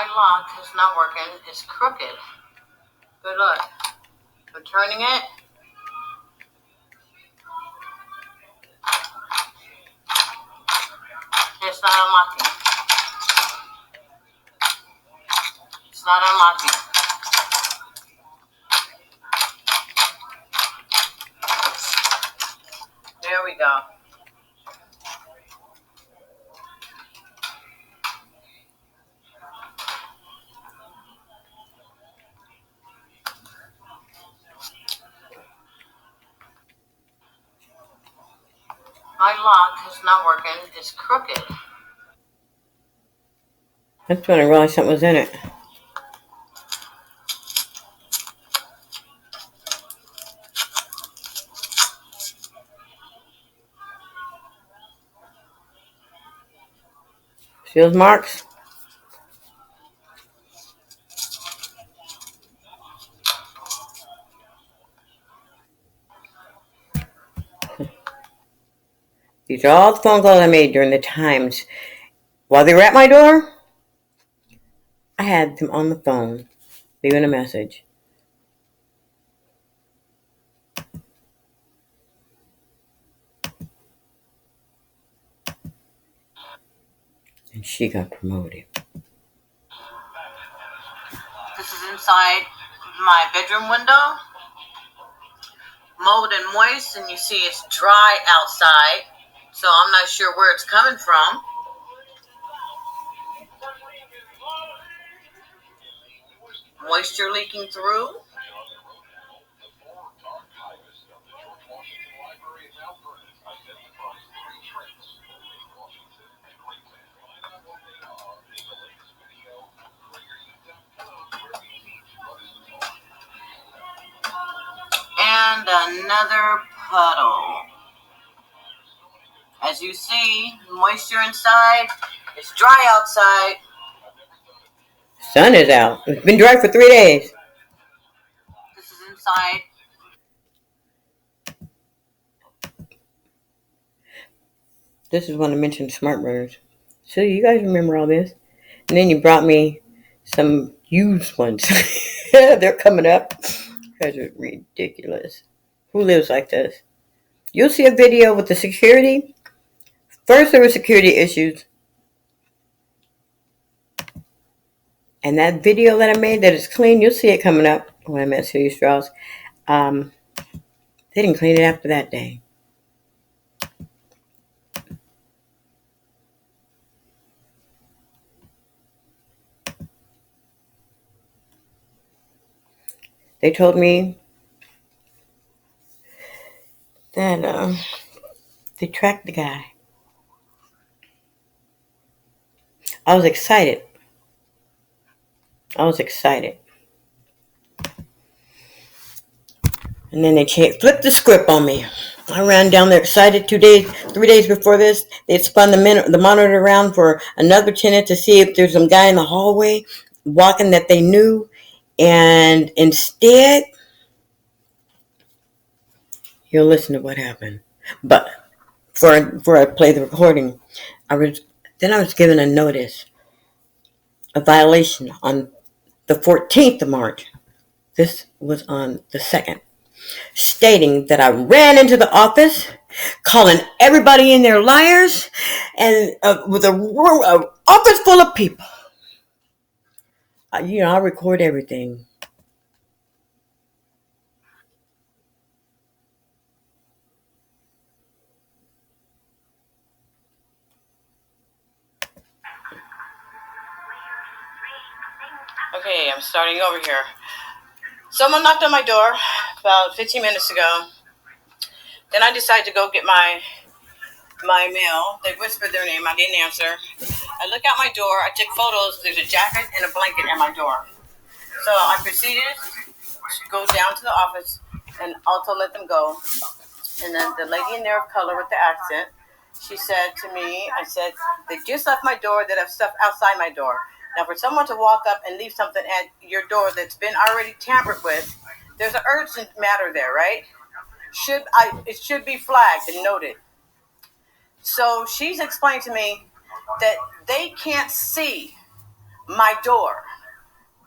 My lock is not working. It's crooked. Good luck. I'm turning it. It's not unlocking. It's not unlocking. There we go. My lock is not working. It's crooked. That's when I realized something was in it. See those marks? These are all the phone calls I made during the times. While they were at my door, I had them on the phone, leaving a message. And she got promoted. This is inside my bedroom window. Mold and moist, and you see it's dry outside. So I'm not sure where it's coming from. Moisture leaking through. And another puddle. As you see, moisture inside. It's dry outside. Sun is out. It's been dry for 3 days. This is inside. This is when I mentioned smart burners. So you guys remember all this? And then you brought me some used ones. They're coming up. Guys are ridiculous. Who lives like this? You'll see a video with the security. First there were security issues. And that video that I made that is clean, you'll see it coming up when I'm at City Straws. They didn't clean it after that day. They told me that they tracked the guy. I was excited. And then they flipped the script on me. I ran down there excited 3 days before this. They'd spun the monitor around for another tenant to see if there's some guy in the hallway walking that they knew. And instead, you'll listen to what happened. But before I play the recording, I was given a notice, a violation on the 14th of March. This was on the 2nd. Stating that I ran into the office, calling everybody in there liars, and with a office full of people. I record everything. Okay, I'm starting over here. Someone knocked on my door about 15 minutes ago. Then I decided to go get my mail. They whispered their name. I didn't answer. I look out my door. I took photos. There's a jacket and a blanket at my door. So I proceeded to go down to the office and also let them go. And then the lady in there of color with the accent, she said to me, I said, they just left my door that have stuff outside my door. Now, for someone to walk up and leave something at your door that's been already tampered with, there's an urgent matter there, right? It should be flagged and noted. So she's explained to me that they can't see my door.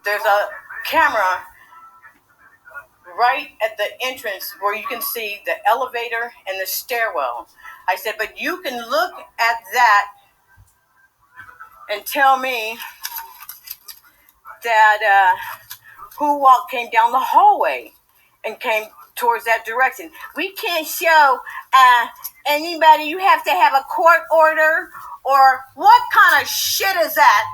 There's a camera right at the entrance where you can see the elevator and the stairwell. I said, but you can look at that and tell me that who came down the hallway and came towards that direction. We can't show anybody. You have to have a court order, or what kind of shit is that?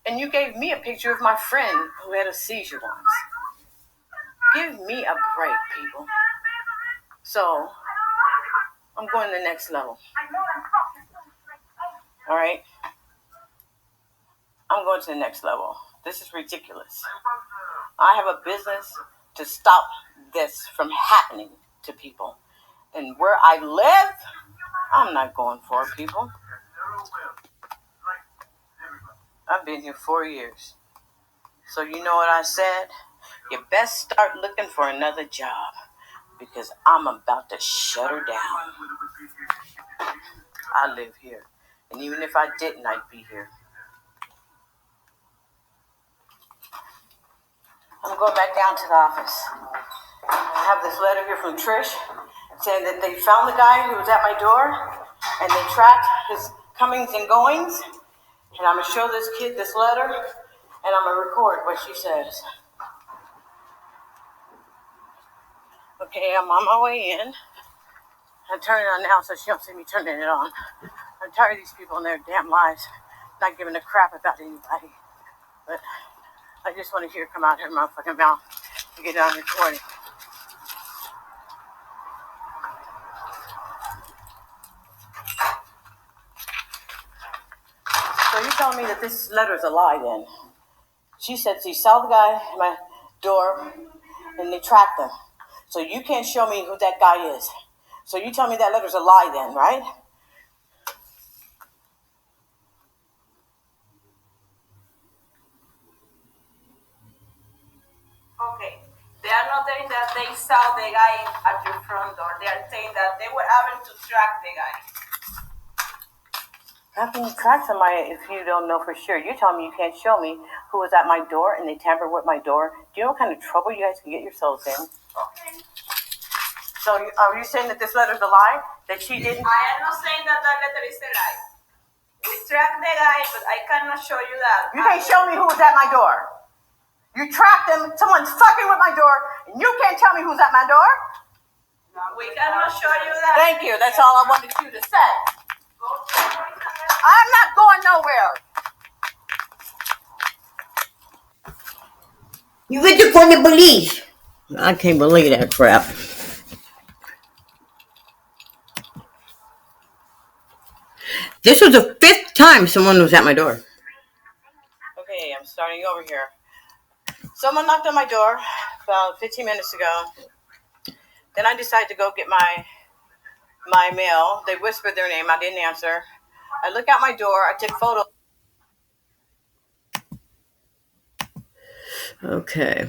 And you gave me a picture of my friend who had a seizure once. Give me a break, people. So, I'm going to the next level. All right? I'm going to the next level. This is ridiculous. I have a business to stop this from happening to people. And where I live, I'm not going for it, people. I've been here 4 years. So you know what I said? You best start looking for another job, because I'm about to shut her down. I live here. And even if I didn't, I'd be here. I'm going back down to the office. I have this letter here from Trish saying that they found the guy who was at my door and they tracked his comings and goings. And I'm going to show this kid this letter and I'm going to record what she says. Okay, I'm on my way in. I'm turning it on now so she don't see me turning it on. I'm tired of these people and their damn lives, not giving a crap about anybody. But I just want to hear it come out of her motherfucking mouth to get it on recording. So you're telling me that this letter is a lie then? She said she saw the guy at my door and they tracked him. So you can't show me who that guy is. So you tell me that letter's a lie then, right? Okay. They are not saying that they saw the guy at your front door. They are saying that they were able to track the guy. How can you track somebody if you don't know for sure? You're telling me you can't show me who was at my door and they tampered with my door. Do you know what kind of trouble you guys can get yourselves in? Okay. So are you saying that this letter's a lie? That she didn't? I am not saying that that letter is a lie. We tracked the guy, but I cannot show you that. You can't show me who was at my door. You tracked them. Someone's fucking with my door, and you can't tell me who's at my door? We cannot show you that. Thank you. That's all I wanted you to say. I'm not going nowhere. You went to call the police. I can't believe that crap. This was the 5th time someone was at my door. Okay, I'm starting over here. Someone knocked on my door about 15 minutes ago. Then I decided to go get my mail. They whispered their name. I didn't answer. I look out my door. I took photos. Okay.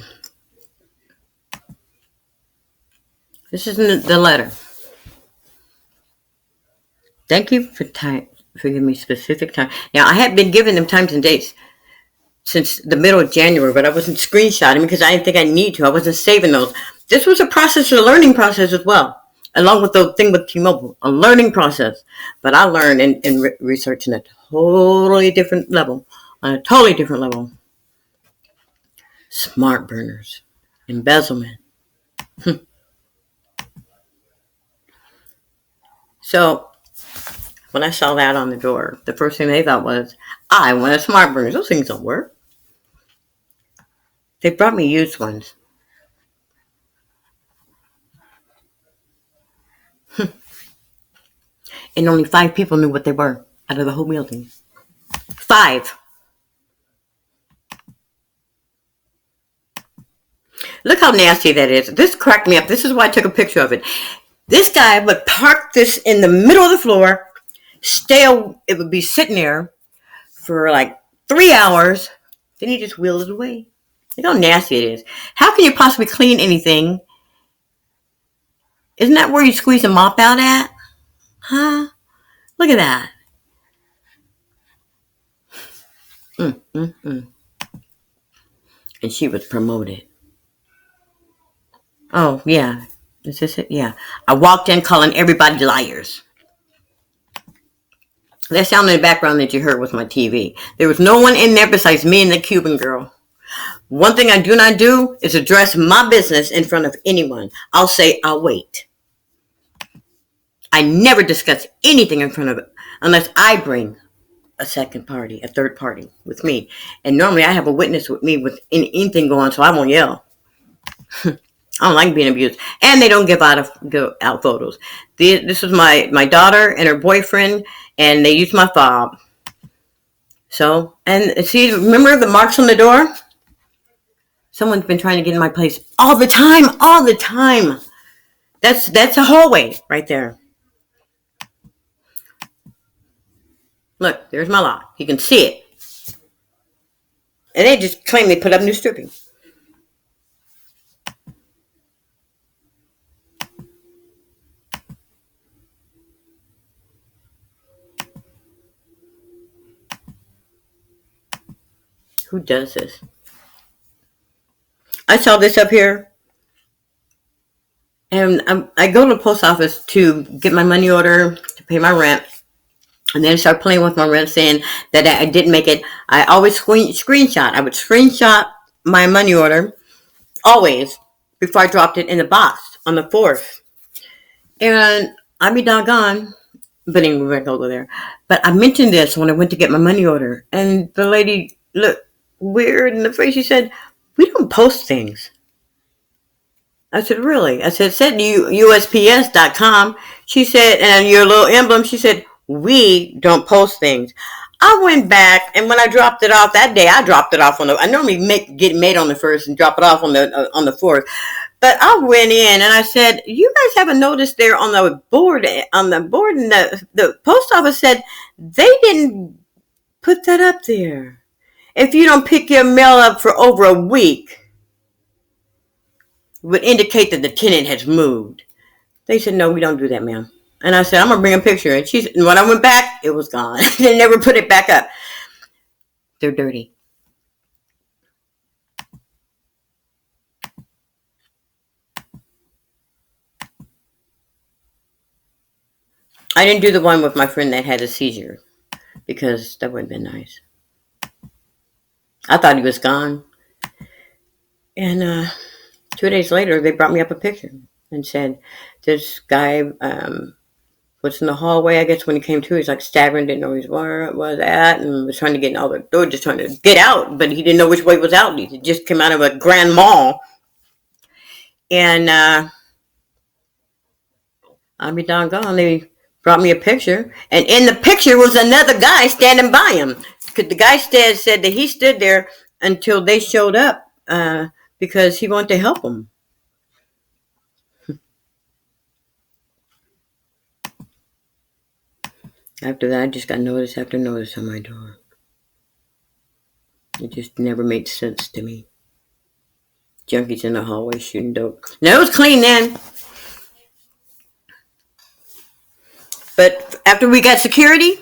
This is the letter. Thank you for giving me specific time. Now, I had been giving them times and dates since the middle of January, but I wasn't screenshotting because I didn't think I need to. I wasn't saving those. This was a learning process as well, along with the thing with T-Mobile, a learning process. But I learned in researching a totally different level, on a totally different level. Smart burners, embezzlement. So when I saw that on the door, the first thing they thought was, I want a smart burner. Those things don't work. They brought me used ones. And only 5 people knew what they were out of the whole building. 5. Look how nasty that is. This cracked me up. This is why I took a picture of it. This guy would park this in the middle of the floor, it would be sitting there for like 3 hours. Then he just wheeled it away. Look how nasty it is. How can you possibly clean anything? Isn't that where you squeeze a mop out at? Huh? Look at that. Mm, mm, mm. And she was promoted. Oh, yeah. Is this it? Yeah. I walked in calling everybody liars. That sound in the background that you heard was my TV. There was no one in there besides me and the Cuban girl. One thing I do not do is address my business in front of anyone. I'll say, I'll wait. I never discuss anything in front of it unless I bring a second party, a third party with me. And normally I have a witness with me with anything going on, so I won't yell. I don't like being abused. And they don't give out photos. This was my daughter and her boyfriend, and they used my fob. So, and see, remember the marks on the door? Someone's been trying to get in my place all the time, all the time. That's a hallway right there. Look, there's my lock. You can see it. And they just claim they put up new stripping. Who does this? I saw this up here, and I go to the post office to get my money order to pay my rent, and then start playing with my rent, saying that I didn't make it. I always screenshot. I would screenshot my money order always before I dropped it in the box on the 4th. And I'd be doggone, but anyway, we're gonna go there. But I mentioned this when I went to get my money order, and the lady looked weird in the face. She said, "We don't post things." I said, "Really?" I said, "Send you USPS.com." She said, "And your little emblem." She said, "We don't post things." I went back, and when I dropped it off that day, I dropped it off on the. I normally get it made on the 1st and drop it off on the 4th. But I went in and I said, "You guys haven't noticed there on the board, and the post office said they didn't put that up there. If you don't pick your mail up for over a week, it would indicate that the tenant has moved." They said, "No, we don't do that, ma'am." And I said, "I'm gonna bring a picture." And when I went back, it was gone. They never put it back up. They're dirty. I didn't do the one with my friend that had a seizure because that wouldn't have been nice. I thought he was gone. And 2 days later, they brought me up a picture and said, "This guy was in the hallway. I guess when he came to, he's like staggering, didn't know where it was at, and was trying to get in all the door, just trying to get out, but he didn't know which way was out. He just came out of a grand mall." And I'll be doggone, they brought me a picture, and in the picture was another guy standing by him. Because the guy said that he stood there until they showed up because he wanted to help him. After that, I just got notice after notice on my door. It just never made sense to me. Junkies in the hallway shooting dope. Now, it was clean then. But after we got security,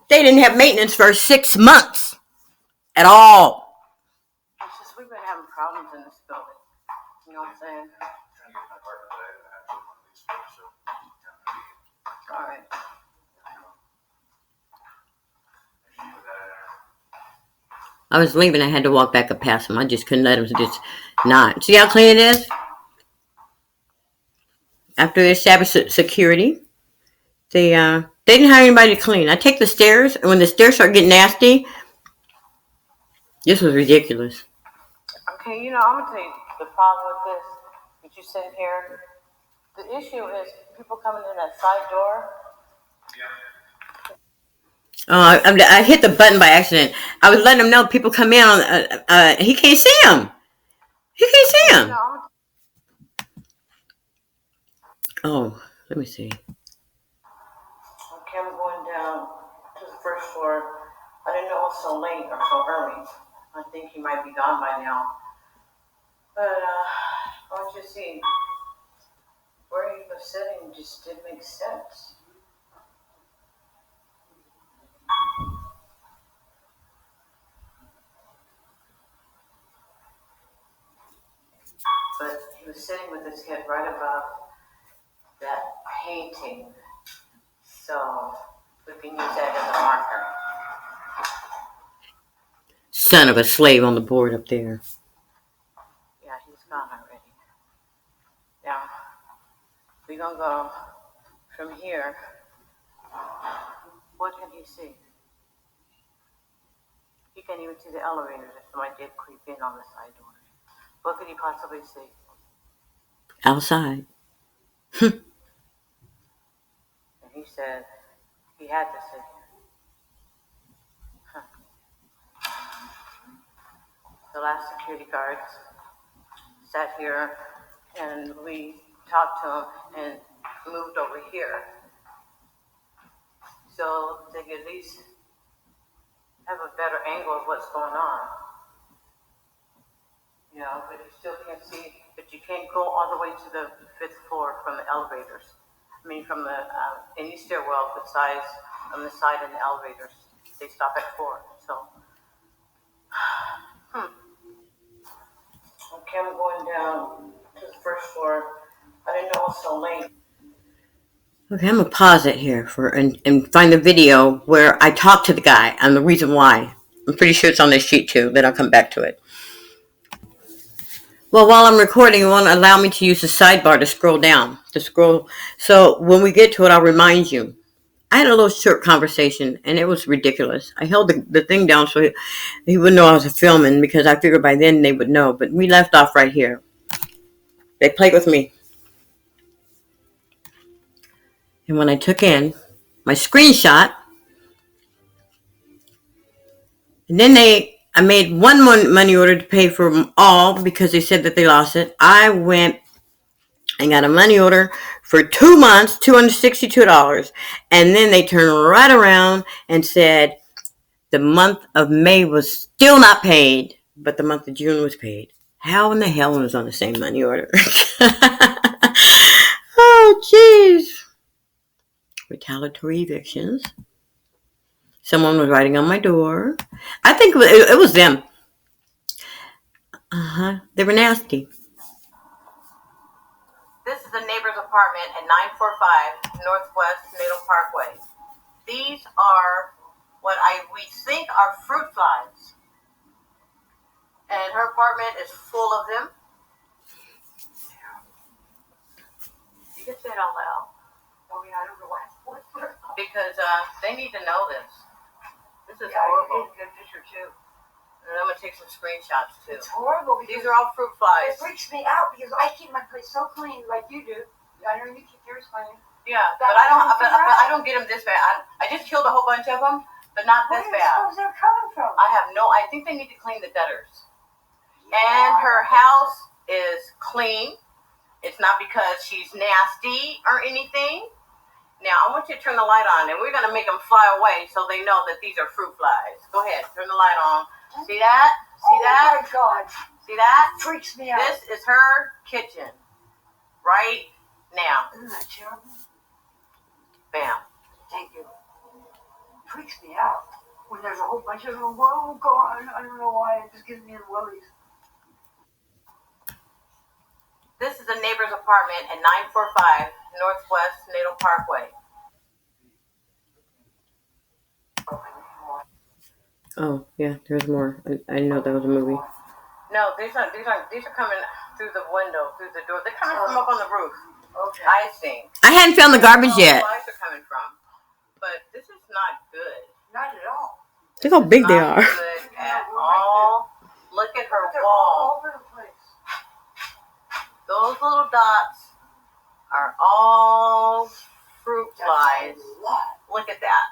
they didn't have maintenance for 6 months at all. It's just we've been having problems in this building. You know what I'm saying? All right. I was leaving. I had to walk back up past him. I just couldn't let him just not. See how clean it is? After they established security, they didn't hire anybody to clean. I take the stairs, and when the stairs start getting nasty, this was ridiculous. Okay, I'm gonna tell you the problem with this. That you sit here. The issue is people coming in that side door. Oh, I hit the button by accident. I was letting him know people come in on. He can't see him. He can't see him. Oh, let me see. Okay, I'm going down to the first floor. I didn't know it was so late or so early. I think he might be gone by now. But I want you to see where he was sitting just didn't make sense. but he was sitting with his head right above that painting. So we can use that as a marker. Son of a slave on the board up there. Yeah, he's gone already. Now, we're going to go from here. What can he see? He can't even see the elevators if somebody did creep in on the side door. What could he possibly see? Outside. And he said he had to sit here. Huh. The last security guards sat here and we talked to him and moved over here. So they could at least have a better angle of what's going on. You know, but you still can't see, but you can't go all the way to the 5th floor from the elevators. I mean, from the any stairwell besides on the side in the elevators. They stop at 4. So, okay, I'm going down to the 1st floor. I didn't know it was so late. Okay, I'm gonna pause it here and find the video where I talked to the guy and the reason why. I'm pretty sure it's on this sheet too. Then I'll come back to it. Well, while I'm recording, it won't allow me to use the sidebar to scroll down. So when we get to it, I'll remind you. I had a little short conversation, and it was ridiculous. I held the thing down so he wouldn't know I was filming because I figured by then they would know. But we left off right here. They played with me. And when I took in my screenshot, and then I made one money order to pay for them all because they said that they lost it. I went and got a money order for 2 months, $262. And then they turned right around and said the month of May was still not paid, but the month of June was paid. How in the hell was on the same money order? Oh, jeez. Retaliatory evictions. Someone was writing on my door. I think it was them. They were nasty. This is a neighbor's apartment at 945 Northwest Natal Parkway. These are what we think are fruit flies. And her apartment is full of them. You can say it out loud. Oh, yeah, I don't know why. Because they need to know this. This is horrible. Good picture, too. And I'm going to take some screenshots, too. It's horrible. These are all fruit flies. It freaks me out because I keep my place so clean like you do. I know you keep yours clean. Yeah, but I don't get them this bad. I just killed a whole bunch of them, but not this bad. Where they're coming from? I think they need to clean the gutters. Yeah. And her house is clean. It's not because she's nasty or anything. Now, I want you to turn the light on, and we're going to make them fly away so they know that these are fruit flies. Go ahead, turn the light on. See that? See that? Oh, my God. See that? Freaks me out. This is her kitchen right now. Isn't that terrible? Bam. Thank you. Freaks me out. When there's a whole bunch of them, oh, God, I don't know why. It just gives me the willies. This is a neighbor's apartment at 945 Northwest Natal Parkway. Oh, yeah, there's more. I didn't know that was a movie. No, these are coming through the window, through the door. They're coming from up on the roof. Okay. I think. I hadn't found the garbage yet. Where the flies are coming from. But this is not good. Not at all. Look how big they are. Not good at all. Look at her wall. All over the place. Those little dots are all fruit flies. Look at that.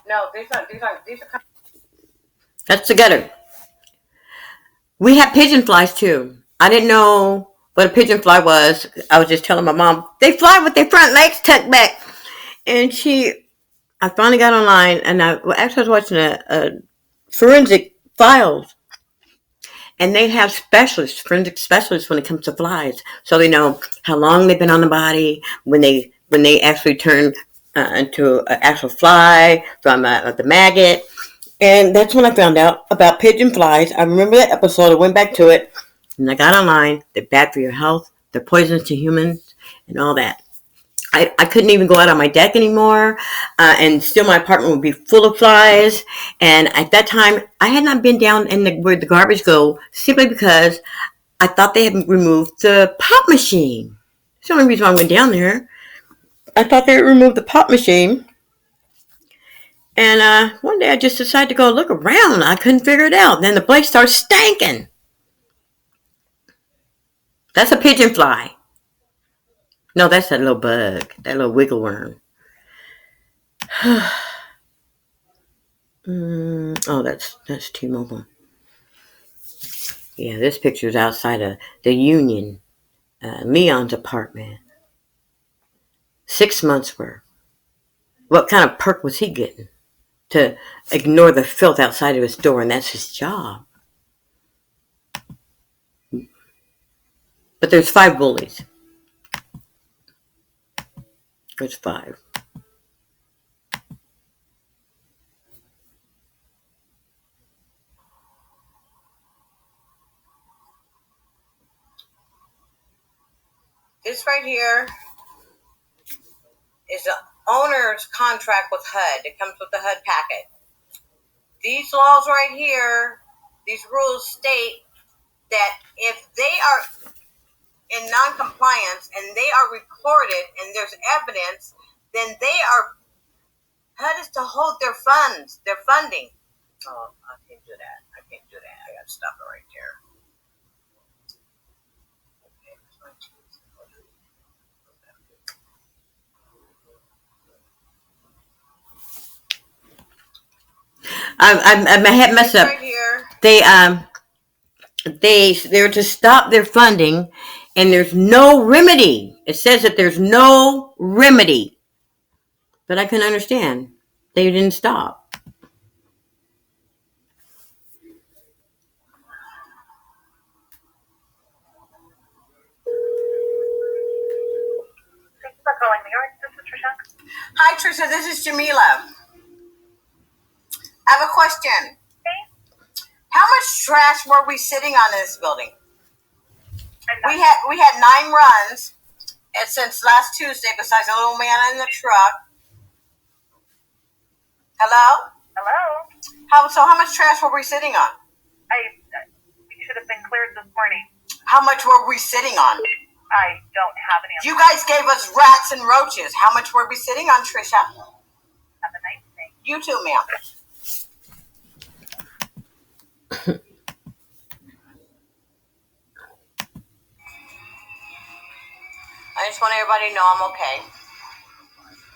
No, these are That's the gutter. We have pigeon flies too. I didn't know what a pigeon fly was. I was just telling my mom, they fly with their front legs tucked back. And I finally got online and I was watching a forensic files. And they have forensic specialists when it comes to flies. So they know how long they've been on the body, when they actually turn into an actual fly from the maggot. And that's when I found out about pigeon flies. I remember that episode. I went back to it. And I got online. They're bad for your health. They're poisonous to humans and all that. I couldn't even go out on my deck anymore, and still my apartment would be full of flies. And at that time, I had not been down in where the garbage go simply because I thought they had removed the pop machine. That's the only reason why I went down there. I thought they had removed the pop machine. And one day I just decided to go look around. I couldn't figure it out. Then the place starts stanking. That's a pigeon fly. No, that's that little bug, that little wiggle worm. Oh, that's T-Mobile. Yeah, this picture's outside of the Union, Leon's apartment. 6 months worth. What kind of perk was he getting? To ignore the filth outside of his door, and that's his job. But there's 5 bullies. There's 5. This right here is the owner's contract with HUD. It comes with the HUD packet. These laws right here, these rules state that if they are in non-compliance and they are recorded and there's evidence, then HUD is to hold their funds, their funding. Oh, I can't do that. I got to stop it right there. I had messed up. Right here. They're to stop their funding, and there's no remedy. It says that there's no remedy, but I can understand they didn't stop. Thank you for calling New York. This is Trisha. Hi, Trisha. This is Jamila. I have a question. Hey. How much trash were we sitting on in this building? We had 9 runs since last Tuesday, besides a little man in the truck. Hello? Hello? So how much trash were we sitting on? You should have been cleared this morning. How much were we sitting on? I don't have any. You guys gave us rats and roaches. How much were we sitting on, Trisha? Have a nice day. You too, ma'am. I just want everybody to know I'm okay.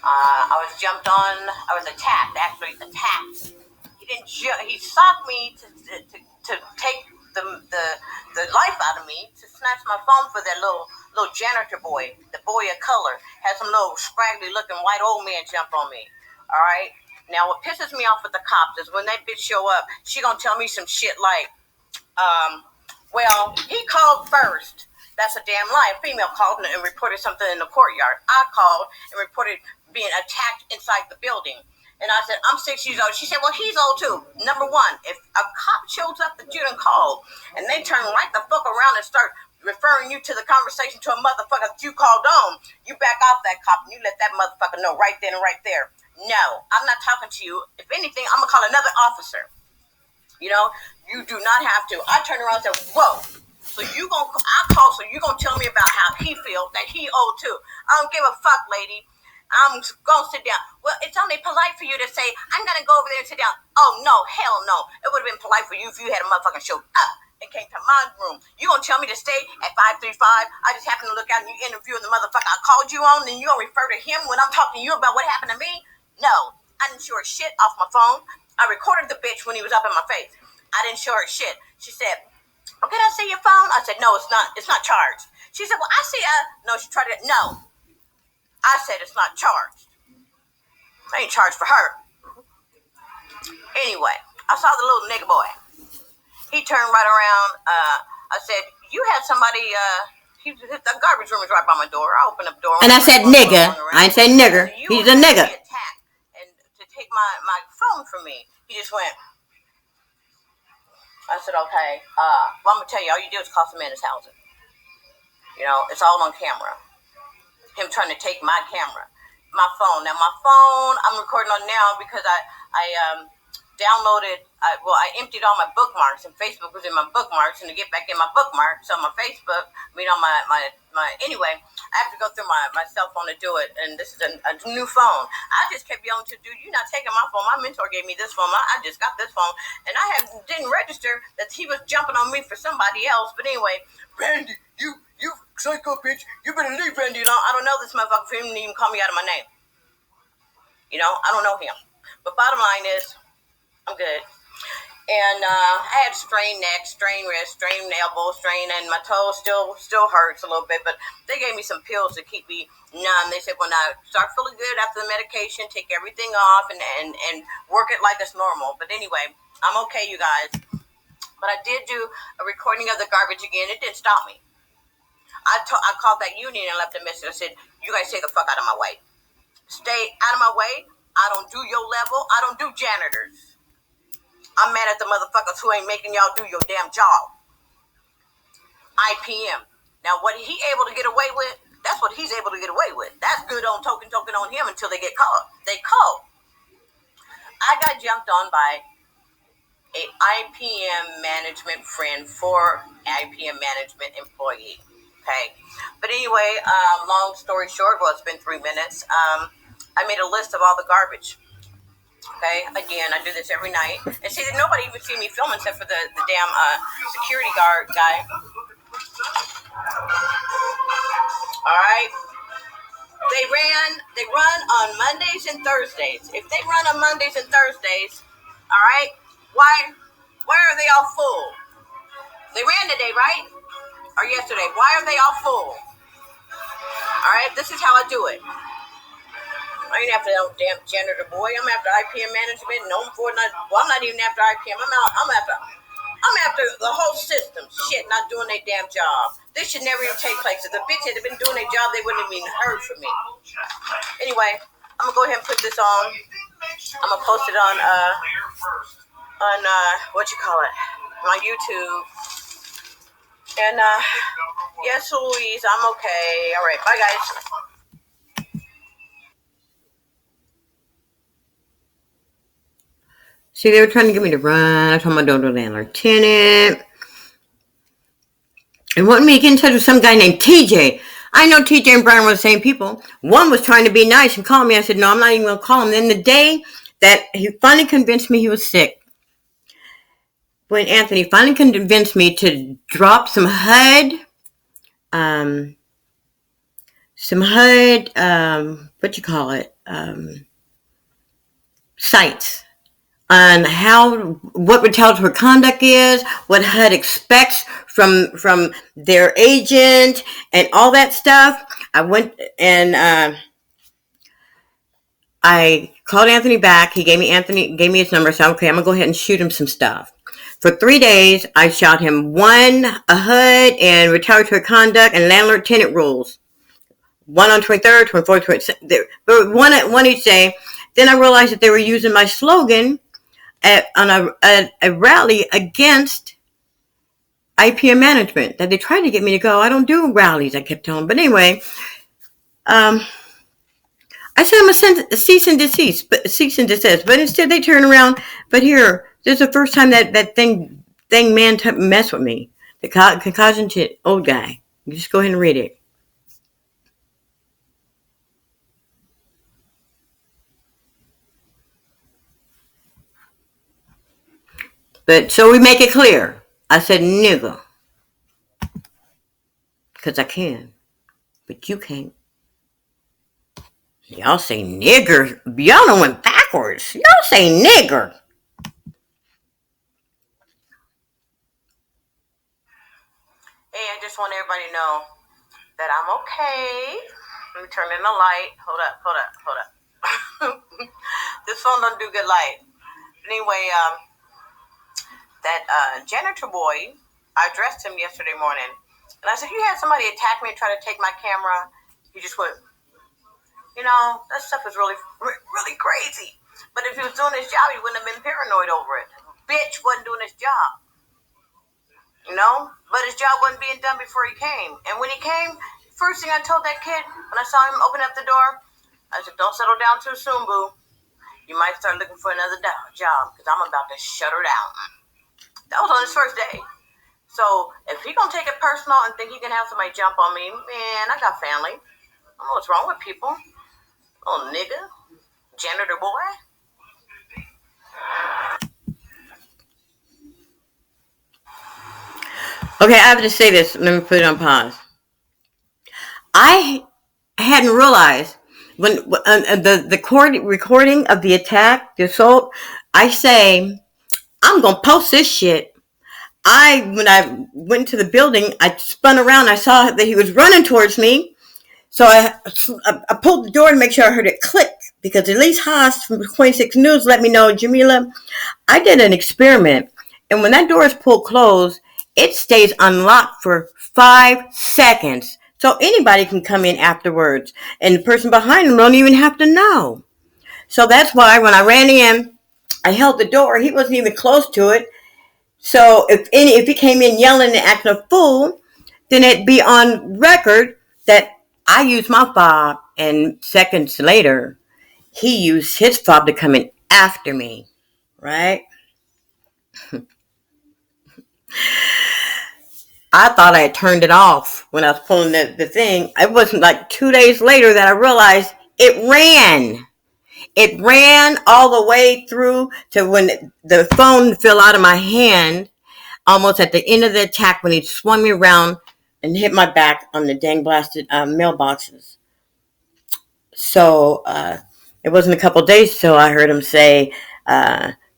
I was jumped on. I was attacked. Actually, attacked. He socked me to take the life out of me, to snatch my phone for that little janitor boy, the boy of color. Had some little scraggly looking white old man jump on me. All right. Now what pisses me off with the cops is when that bitch show up, she gonna tell me some shit like, well, he called first. That's a damn lie. A female called and reported something in the courtyard. I called and reported being attacked inside the building. And I said, I'm 6 years old. She said, well, he's old too. Number one, if a cop shows up that you done called and they turn right the fuck around and start referring you to the conversation to a motherfucker that you called on, you back off that cop and you let that motherfucker know right then and right there. No, I'm not talking to you. If anything, I'm going to call another officer. You know, you do not have to. I turned around and said, whoa. So you gonna tell me about how he feels, that he old too. I don't give a fuck, lady. I'm gonna sit down. Well, it's only polite for you to say, I'm gonna go over there and sit down. Oh, no, hell no. It would have been polite for you if you had a motherfucking showed up and came to my room. You gonna tell me to stay at 535? I just happened to look out and you interviewing the motherfucker I called you on, and you gonna refer to him when I'm talking to you about what happened to me? No, I didn't show her shit off my phone. I recorded the bitch when he was up in my face. I didn't show her shit. She said, oh, can I see your phone? I said, no, it's not charged. She said, well, I see no, she tried to, no. I said, it's not charged. I ain't charged for her. Anyway, I saw the little nigga boy. He turned right around. I said, you had somebody, the garbage room is right by my door. I opened up the door. And I said, nigga. I ain't say nigger. He's a nigga. And to take my phone from me, he just went, I said, okay. Well, I'm gonna tell you, all you do is cost a man his housing. It's all on camera. Him trying to take my camera, my phone. Now my phone, I'm recording on now because I downloaded. I emptied all my bookmarks, and Facebook was in my bookmarks. And to get back in my bookmarks on my Facebook, on my anyway, I have to go through my cell phone to do it. And this is a new phone. I just kept yelling to dude, "You're not taking my phone. My mentor gave me this phone. I just got this phone, and I didn't register that he was jumping on me for somebody else." But anyway, Randy, you psycho bitch, you better leave Randy. I don't know this motherfucker for him to even call me out of my name. I don't know him. But bottom line is, I'm good. And I had strained neck, strained wrist, strained elbow, strained, and my toe still hurts a little bit. But they gave me some pills to keep me numb. They said when I start feeling good after the medication, take everything off and work it like it's normal. But anyway, I'm okay, you guys. But I did do a recording of the garbage again. It didn't stop me. I called that union and left a message. I said, "You guys stay the fuck out of my way. Stay out of my way. I don't do your level. I don't do janitors. I'm mad at the motherfuckers who ain't making y'all do your damn job." IPM. Now, what he able to get away with, that's what he's able to get away with. That's good on token on him until they get caught. They caught. I got jumped on by a IPM management friend for IPM management employee. Okay. But anyway, long story short, well, it's been 3 minutes. I made a list of all the garbage. Okay. Again, I do this every night. And see, nobody even see me filming except for the damn security guard guy. All right. They run on Mondays and Thursdays. If they run on Mondays and Thursdays, all right, why are they all full? They ran today, right? Or yesterday. Why are they all full? All right, this is how I do it. I ain't after that damn janitor boy. I'm after IPM management. No, I'm not even after IPM. I'm after the whole system. Shit, not doing their damn job. This should never even take place. If the bitch had been doing their job, they wouldn't have even heard from me. Anyway, I'm gonna go ahead and put this on. I'm gonna post it on what you call it, my YouTube. And yes, Louise, I'm okay. All right, bye guys. See, they were trying to get me to run. I told my daughter landlord tenant. And wanted me to get in touch with some guy named TJ. I know TJ and Brian were the same people. One was trying to be nice and call me. I said, no, I'm not even going to call him. Then the day that he finally convinced me he was sick, when Anthony finally convinced me to drop some HUD, sites on what retaliatory conduct is, what HUD expects from their agent, and all that stuff. I went and I called Anthony back. He gave me his number. So okay, I'm gonna go ahead and shoot him some stuff. For 3 days, I shot him a HUD and retaliatory conduct and landlord tenant rules. One on 23rd, 24th, 26th, one each day. Then I realized that they were using my slogan on a rally against IPM management. That they tried to get me to go. I don't do rallies, I kept telling them. But anyway, I sent them a cease and desist. But instead they turn around. But here, this is the first time that thing man messed with me. The concussion old guy. You just go ahead and read it. But so we make it clear. I said nigga. Because I can. But you can't. Y'all say nigger. Y'all done went backwards. Y'all say nigger. Hey, I just want everybody to know that I'm okay. Let me turn in the light. Hold up. This phone don't do good light. Anyway, that janitor boy, I addressed him yesterday morning. And I said, you had somebody attack me and try to take my camera. He just went, that stuff is really, really crazy. But if he was doing his job, he wouldn't have been paranoid over it. Bitch wasn't doing his job. you know. But his job wasn't being done before he came. And when he came, first thing I told that kid when I saw him open up the door, I said, "Don't settle down too soon, boo. You might start looking for another job because I'm about to shut her down." That was on his first day. So if he gonna take it personal and think he can have somebody jump on me, man, I got family. I don't know what's wrong with people. Little nigga, janitor boy. Okay, I have to say this. Let me put it on pause. I hadn't realized when the recording of the attack, the assault. I say I'm gonna post this shit. When I went to the building, I spun around. I saw that he was running towards me, so I pulled the door to make sure I heard it click because at least Haas from 26 News let me know, Jamila, I did an experiment, and when that door is pulled closed, it stays unlocked for 5 seconds. So anybody can come in afterwards, and the person behind them don't even have to know. So that's why when I ran in, I held the door. He wasn't even close to it. So if he came in yelling and acting a fool, then it'd be on record that I used my fob, and seconds later, he used his fob to come in after me, right? I thought I had turned it off when I was pulling the thing. It wasn't like 2 days later that I realized it ran. It ran all the way through to when the phone fell out of my hand, almost at the end of the attack when he swung me around and hit my back on the dang blasted mailboxes. So it wasn't a couple of days till I heard him say,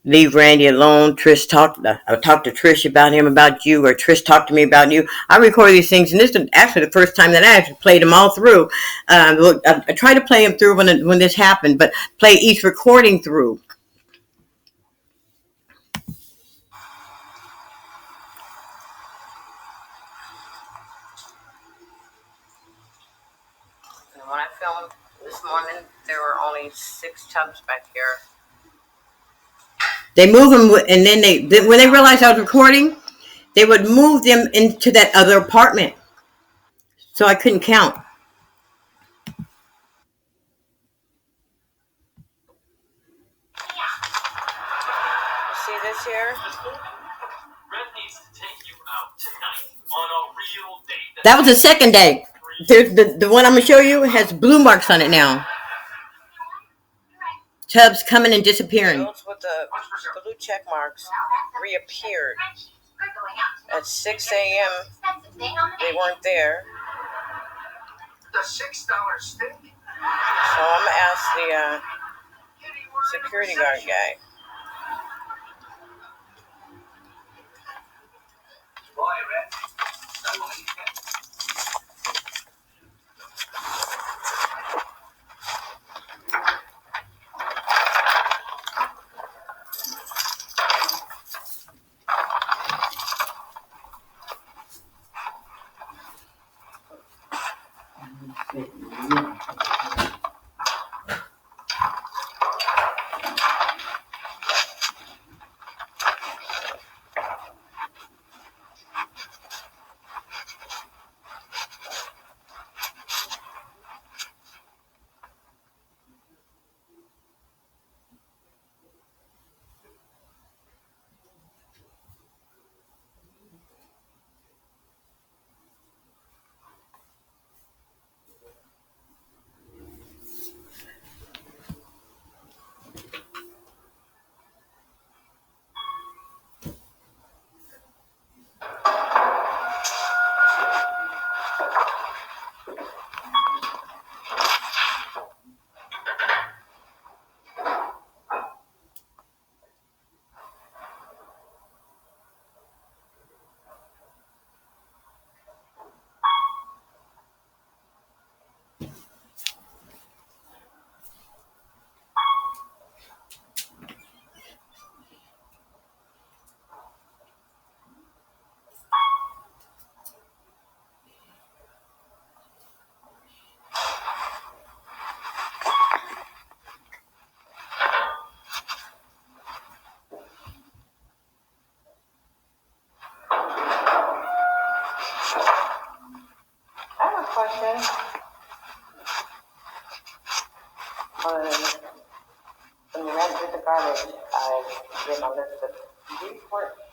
"Leave Randy alone." I talked to Trish about you, or Trish talked to me about you. I record these things, and this is actually the first time that I actually played them all through. I tried to play them through when this happened, but play each recording through. And when I filmed this morning, there were only 6 tubs back here. They move them, and then when they realized I was recording, they would move them into that other apartment, so I couldn't count. See this here? That was the second day. There's the one I'm gonna show you has blue marks on it now. Tubs coming and disappearing. Those with the blue check marks reappeared at 6 a.m. They weren't there. The $6 stick. So I'm gonna ask the security guard guy.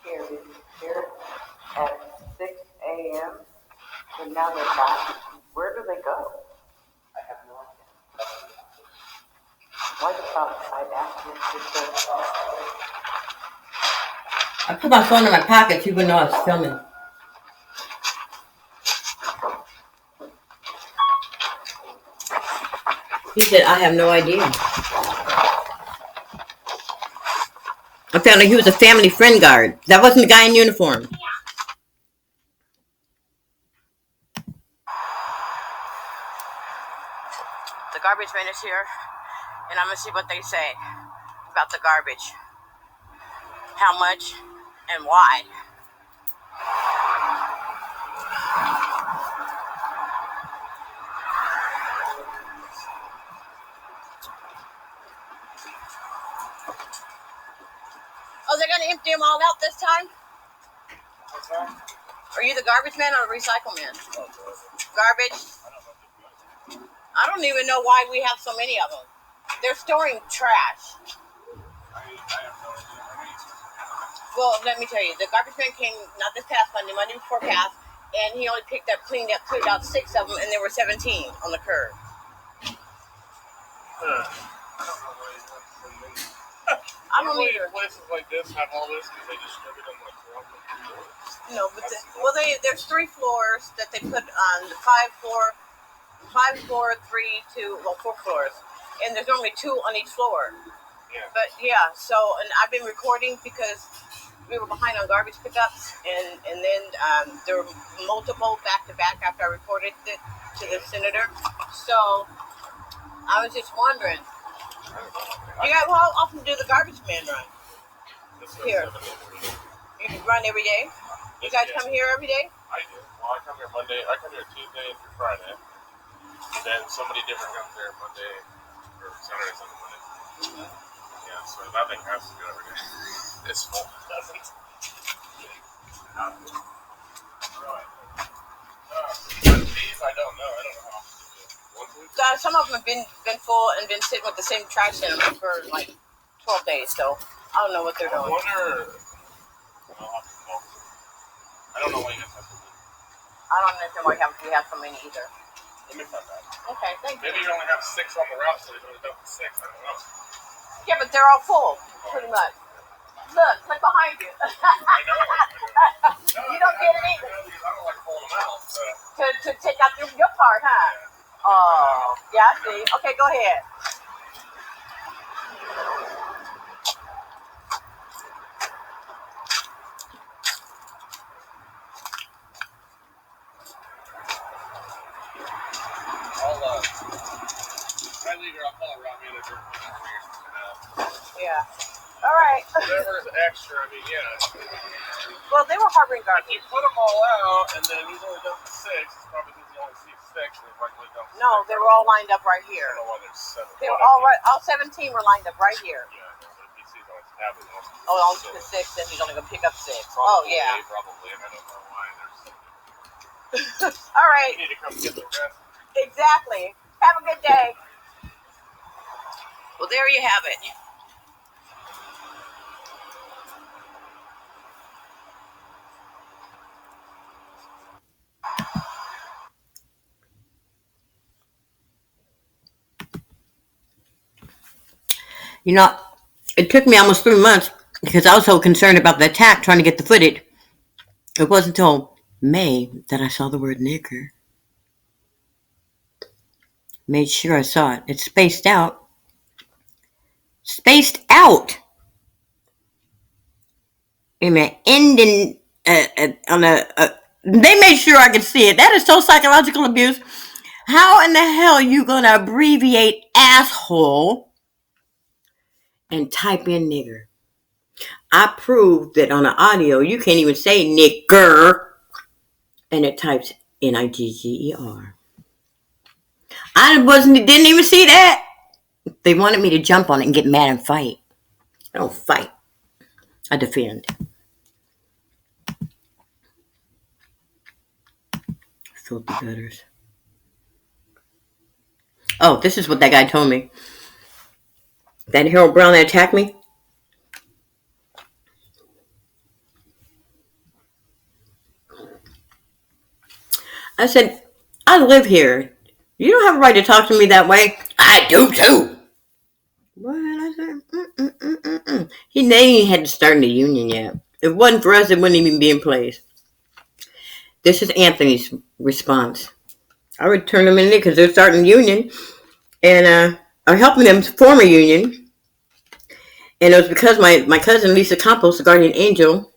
Here at 6 a.m. So now they're back. Where do they go? I have no idea. Why the fuck I asked you I put my phone in my pocket so you wouldn't know I was filming. He said, I have no idea. I found out he was a family friend guard. That wasn't the guy in uniform. The garbage man is here, and I'm gonna see what they say about the garbage. How much and why. Oh, they're gonna empty them all out this time? What's that? Are you the garbage man or the recycle man? Garbage? I don't even know why we have so many of them. They're storing trash. Well, let me tell you, the garbage man came not this past Monday, Monday before past, and he only cleaned out 6 of them, and there were 17 on the curb. I don't either. Places like this have all this because they distribute them like throughout the floors. No, but there's 3 floors that they put on the 5 floor, 3, 2, 4 floors, and there's only 2 on each floor. Yeah. But yeah, so and I've been recording because we were behind on garbage pickups, and then there were multiple back to back after I reported it to the senator. So I was just wondering, how often do the garbage man run here? You run every day? You guys come here every day? I do. Well, I come here Monday. I come here Tuesday through Friday. Then somebody different comes here Monday or Saturday, Sunday, Monday. Mm-hmm. Yeah, so nothing has to go every day. This full doesn't. Right. These I don't know. I don't know how often to do. Some of them have been full and been sitting with the same trash in them for like 12 days. So I don't know what they're doing. I wonder. I don't know why you guys have so many. I don't understand why we have so many either. Let me find out. Okay, thank you. Maybe you only have 6 on the route, so you only done 6. I don't know. Yeah, but they're all full, pretty much. Look behind you. I know. You don't get it either. I don't like pulling them out. So. To take out your part, huh? Yeah. Oh, yeah, I see. Okay, go ahead. I leave here, I'll call a route manager. Yeah. All right. Whatever's extra, I mean, yeah. Well, they were harboring garbage. If you put them all out, and then he's only done 6, it's probably because he only sees 6, and he's likely done 6. No, they were all lined up right here. I don't know why there's 7. They were all 17 were lined up right here. Yeah, but if he sees only half of them. Oh, on to the 6, then he's only going to pick up 6. Probably, yeah. Probably, and I don't know why there's 7. All right. You need to come get the rest. Exactly. Have a good day. Well, there you have it. You know, it took me almost 3 months because I was so concerned about the attack trying to get the footage. It wasn't until May that I saw the word nigger. Made sure I saw it. It's spaced out. Spaced out! Amen. Ending on they made sure I could see it. That is so psychological abuse. How in the hell are you going to abbreviate asshole and type in nigger? I proved that on the audio you can't even say nigger, and it types Nigger. Didn't even see that. They wanted me to jump on it and get mad and fight. I don't fight. I defend. Filthy gutters. Oh, this is what that guy told me. That Harold Brown that attacked me. I said, I live here. You don't have a right to talk to me that way. I do too. What? I said, they ain't had to start in the union yet. If it wasn't for us, it wouldn't even be in place. This is Anthony's response. I would turn them in there because they're starting a union and are helping them form a union. And it was because my cousin Lisa Campos, the guardian angel,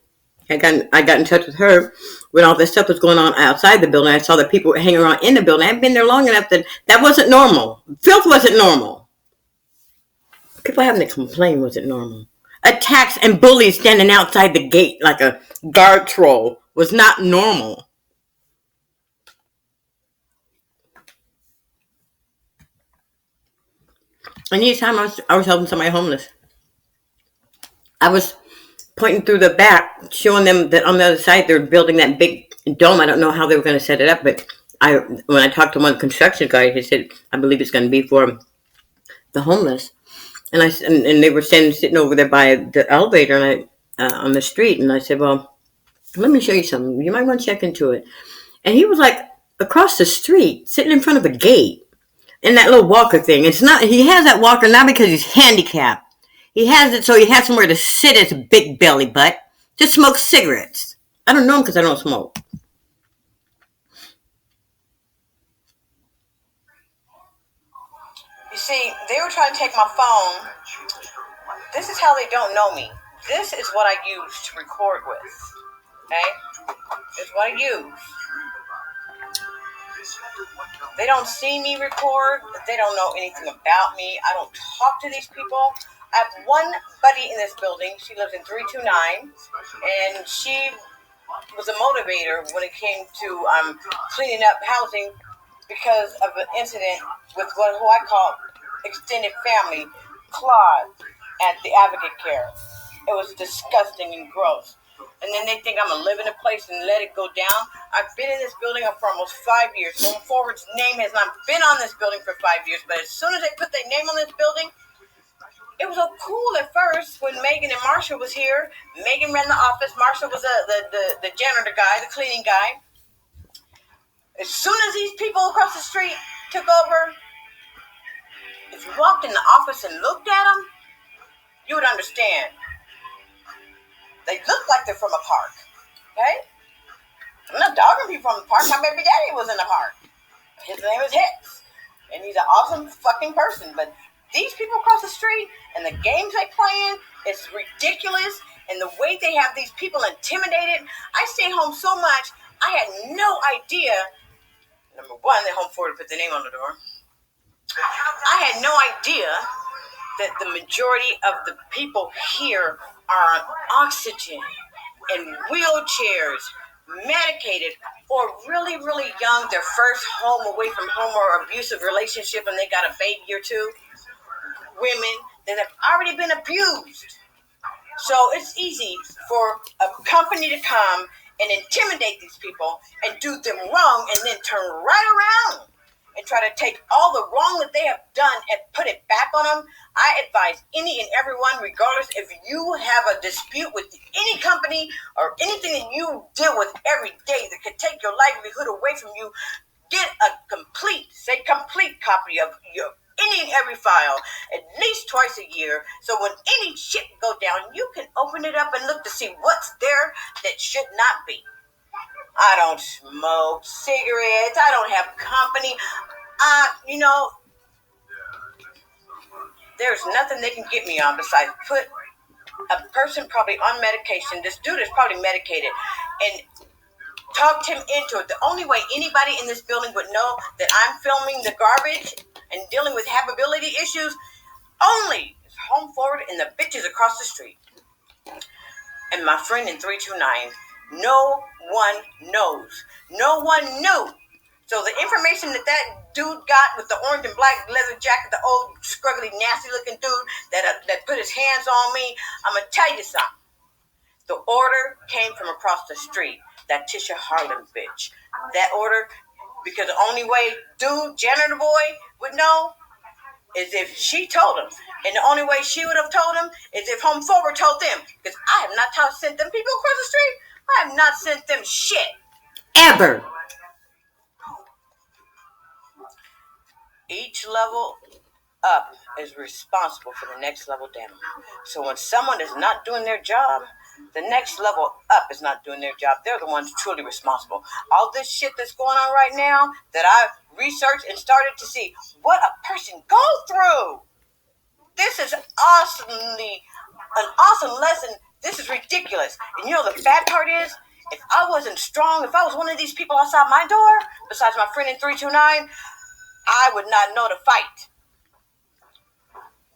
I got in touch with her when all this stuff was going on outside the building. I saw that people were hanging around in the building. I hadn't been there long enough that wasn't normal. Filth wasn't normal. People having to complain wasn't normal. Attacks and bullies standing outside the gate like a guard troll was not normal. And each time I was helping somebody homeless, I was pointing through the back, showing them that on the other side they're building that big dome. I don't know how they were going to set it up, but when I talked to one construction guy, he said, I believe it's going to be for the homeless. And they were sitting over there by the elevator and on the street. And I said, well, let me show you something. You might want to check into it. And he was like across the street, sitting in front of a gate in that little walker thing. He has that walker not because he's handicapped. He has it so he has somewhere to sit his big belly butt to smoke cigarettes. I don't know him because I don't smoke. You see, they were trying to take my phone. This is how they don't know me. This is what I use to record with. Okay? It's what I use. They don't see me record. They don't know anything about me. I don't talk to these people. I have one buddy in this building. She lives in 329, and she was a motivator when it came to cleaning up housing because of an incident with who I call extended family, Claude, at the Advocate Care. It was disgusting and gross. And then they think I'm going to live in a place and let it go down. I've been in this building for almost 5 years. Going Forward's name has not been on this building for 5 years, but as soon as they put their name on this building, it was so cool at first when Megan and Marshall was here. Megan ran the office. Marshall was the janitor guy, the cleaning guy. As soon as these people across the street took over, if you walked in the office and looked at them, you would understand. They look like they're from a park, okay? I'm not dogging people from the park. My baby daddy was in the park. His name is Hicks, and he's an awesome fucking person. But these people across the street and the games they playing is ridiculous. And the way they have these people intimidated. I stay home so much, I had no idea. Number one, that Home Forward put the name on the door. I had no idea that the majority of the people here are on oxygen, in wheelchairs, medicated, or really, really young, their first home away from home or abusive relationship, and they got a baby or two. Women that have already been abused. So it's easy for a company to come and intimidate these people and do them wrong and then turn right around and try to take all the wrong that they have done and put it back on them. I advise any and everyone, regardless if you have a dispute with any company or anything that you deal with every day that could take your livelihood away from you, get a complete copy of your any and every file at least twice a year, so when any shit go down, you can open it up and look to see what's there that should not be. I don't smoke cigarettes. I don't have company. There's nothing they can get me on besides put a person probably on medication. This dude is probably medicated and talked him into it. The only way anybody in this building would know that I'm filming the garbage and dealing with habitability issues only is Home Forward and the bitches across the street. And my friend in 329, no one knows. No one knew. So the information that dude got with the orange and black leather jacket, the old scruggly, nasty looking dude that put his hands on me, I'm going to tell you something. The order came from across the street. That Tisha Harlan bitch. That order, because the only way dude, janitor boy, would know is if she told him. And the only way she would have told him is if Home Forward told them. Because I have not sent them people across the street. I have not sent them shit. Ever. Each level up is responsible for the next level down. So when someone is not doing their job, the next level up is not doing their job. They're the ones truly responsible. All this shit that's going on right now that I've researched and started to see what a person goes through. This is an awesome lesson. This is ridiculous. And you know the bad part is, if I wasn't strong, if I was one of these people outside my door, besides my friend in 329, I would not know to fight.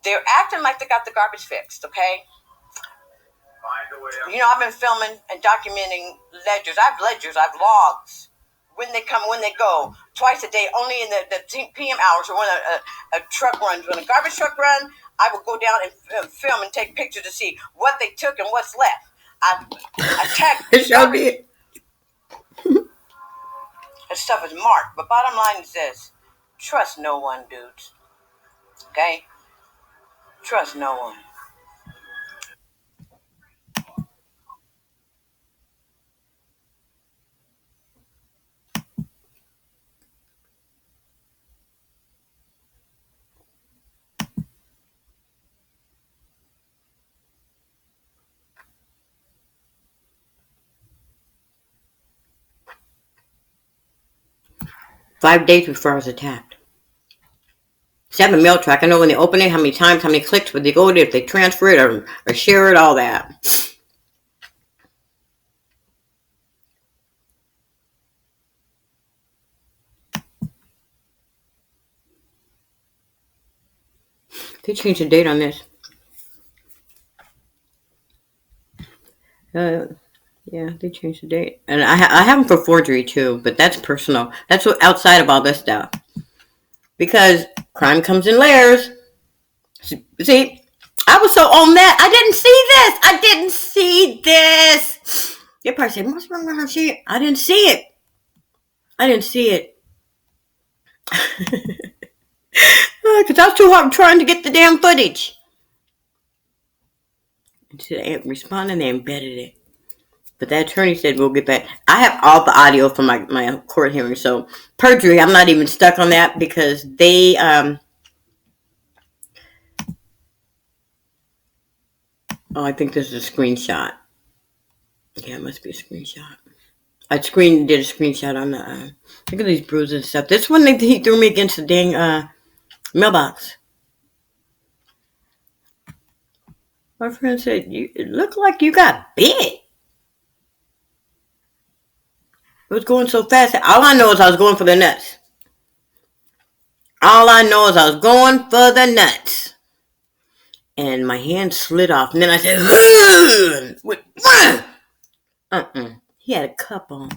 They're acting like they got the garbage fixed, okay? You know, I've been filming and documenting ledgers. I have logs. When they come, when they go. Twice a day, only in the PM hours, or when a truck runs. When a garbage truck runs, I will go down and film and take pictures to see what they took and what's left. I tag garbage. That stuff is marked. But bottom line is this. Trust no one, dudes. Okay? Trust no one. Five days before I was attacked. See, I have a mail track. I know when they open it, how many times, how many clicks, would they go to, if they transfer it or share it, all that. They changed the date on this. Yeah, they changed the date. And I have them for forgery too, but that's personal. That's what outside of all this stuff. Because crime comes in layers. See, I was so on that. I didn't see this. They probably said, what's wrong with her? I didn't see it. Because I was too hard trying to get the damn footage. Instead of responding, they embedded it. But that attorney said we'll get back. I have all the audio from my court hearing. So perjury, I'm not even stuck on that because they I think this is a screenshot. Yeah, it must be a screenshot. I did a screenshot on the look at these bruises and stuff. This one he threw me against the dang mailbox. My friend said, it looked like you got bit. It was going so fast. All I know is I was going for the nuts. And my hand slid off. And then I said, he had a cup on.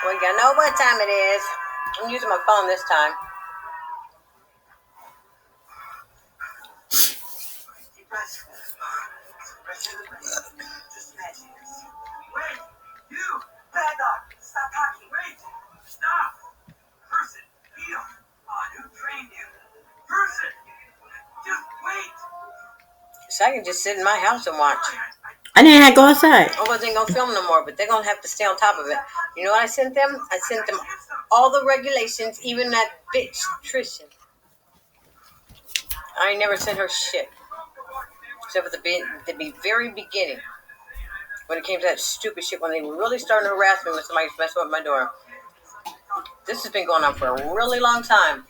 Well, you know what time it is. I'm using my phone this time. Wait! You! Bad dog! Stop talking! Wait! Stop! Person! Heel! Who trained you? Person! Just wait! So I can just sit in my house and watch. I didn't have to go outside. I wasn't going to film no more, but they're going to have to stay on top of it. You know what I sent them? I sent them all the regulations, even that bitch, Trisha. I ain't never sent her shit. Except for the very beginning. When it came to that stupid shit, when they were really starting to harass me when somebody's messing with my door. This has been going on for a really long time.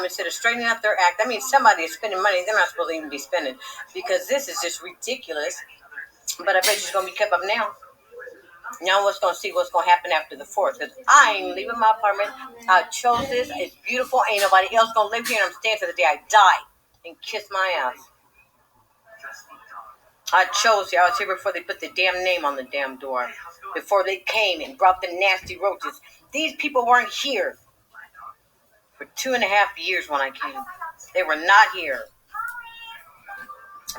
Instead of straightening up their act. That means somebody is spending money they're not supposed to even be spending. Because this is just ridiculous. But I bet it's going to be kept up now. Now let's see what's going to happen after the 4th. Because I ain't leaving my apartment. I chose this. It's beautiful. Ain't nobody else going to live here. And I'm staying to the day I die. And kiss my ass. I chose here. I was here before they put the damn name on the damn door. Before they came and brought the nasty roaches. These people weren't here. For 2.5 years when I came. They were not here.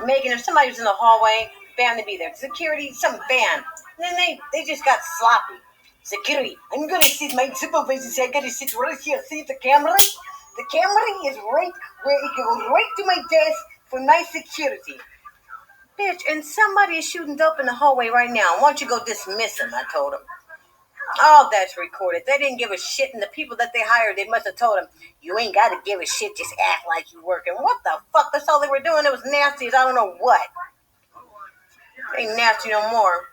Megan, if somebody was in the hallway, bam, they'd be there. Security, some bam. And then they just got sloppy. Security, I'm going to sit, my supervisor said I got to sit right here. See the camera? The camera is right where it goes right to my desk for my security. Bitch, and somebody is shooting dope in the hallway right now. Why don't you go dismiss him? I told him. All that's recorded. They didn't give a shit, and the people that they hired, they must have told him, you ain't got to give a shit, just act like you working. What the fuck? That's all they were doing. It was nasty as I don't know what. Ain't nasty no more.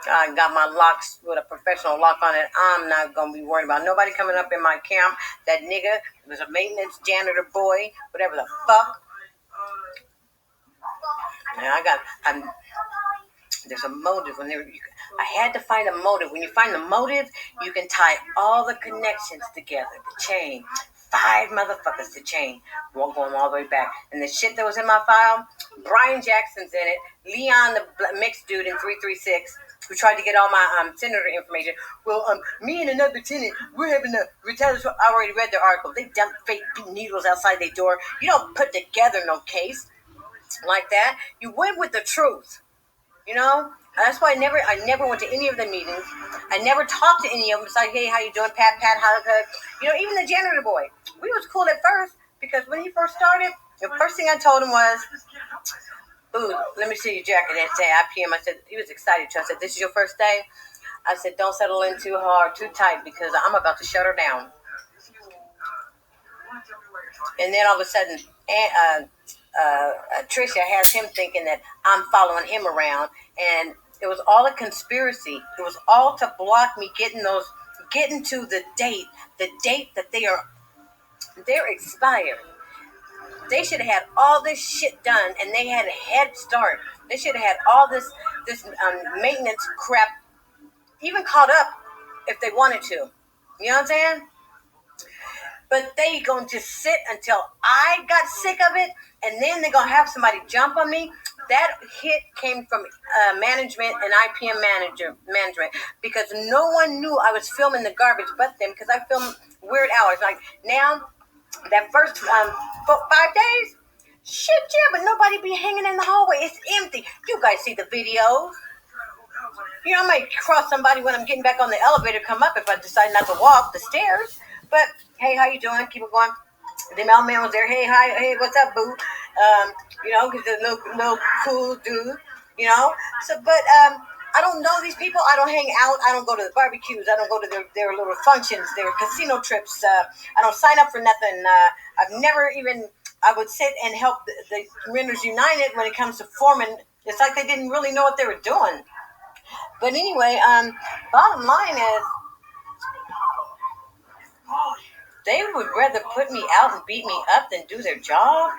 I got my locks with a professional lock on it. I'm not going to be worried about nobody coming up in my camp. That nigga was a maintenance janitor boy, whatever the fuck. And there's a motive when I had to find a motive. When you find the motive, you can tie all the connections together. The chain. 5 motherfuckers to chain. Won't go all the way back. And the shit that was in my file, Brian Jackson's in it. Leon, the mixed dude in 336, who tried to get all my senator information. Well, me and another tenant, we're having a retaliation. I already read the article. They dumped fake needles outside their door. You don't put together no case like that. You went with the truth. You know? That's why I never went to any of the meetings. I never talked to any of them. It's like, hey, how you doing? Pat, hug. You know, even the janitor boy. We was cool at first because when he first started, the first thing I told him was, ooh, let me see your jacket. And say IPM. I said, he was excited too. I said, this is your first day? I said, don't settle in too hard, too tight, because I'm about to shut her down. And then all of a sudden, Tricia has him thinking that I'm following him around, and it was all a conspiracy. It was all to block me getting to the date that they're expired. They should have had all this shit done, and they had a head start. They should have had all this maintenance crap even caught up if they wanted to. You know what I'm saying? But they gonna just sit until I got sick of it, and then they're gonna have somebody jump on me. That hit came from management and IPM management, because no one knew I was filming the garbage but them, because I filmed weird hours. Like now, that first 5 days, shit, yeah, but nobody be hanging in the hallway. It's empty. You guys see the videos. You know, I might cross somebody when I'm getting back on the elevator, come up if I decide not to walk the stairs. But hey, how you doing? Keep it going. The mailman was there. Hey, hi, hey, what's up, boo? You know, because they're no cool dude. You know. So, but I don't know these people. I don't hang out. I don't go to the barbecues. I don't go to their little functions, their casino trips. I don't sign up for nothing. I've never even. I would sit and help the Renters United when it comes to forming. It's like they didn't really know what they were doing. But anyway, bottom line is, they would rather put me out and beat me up than do their job.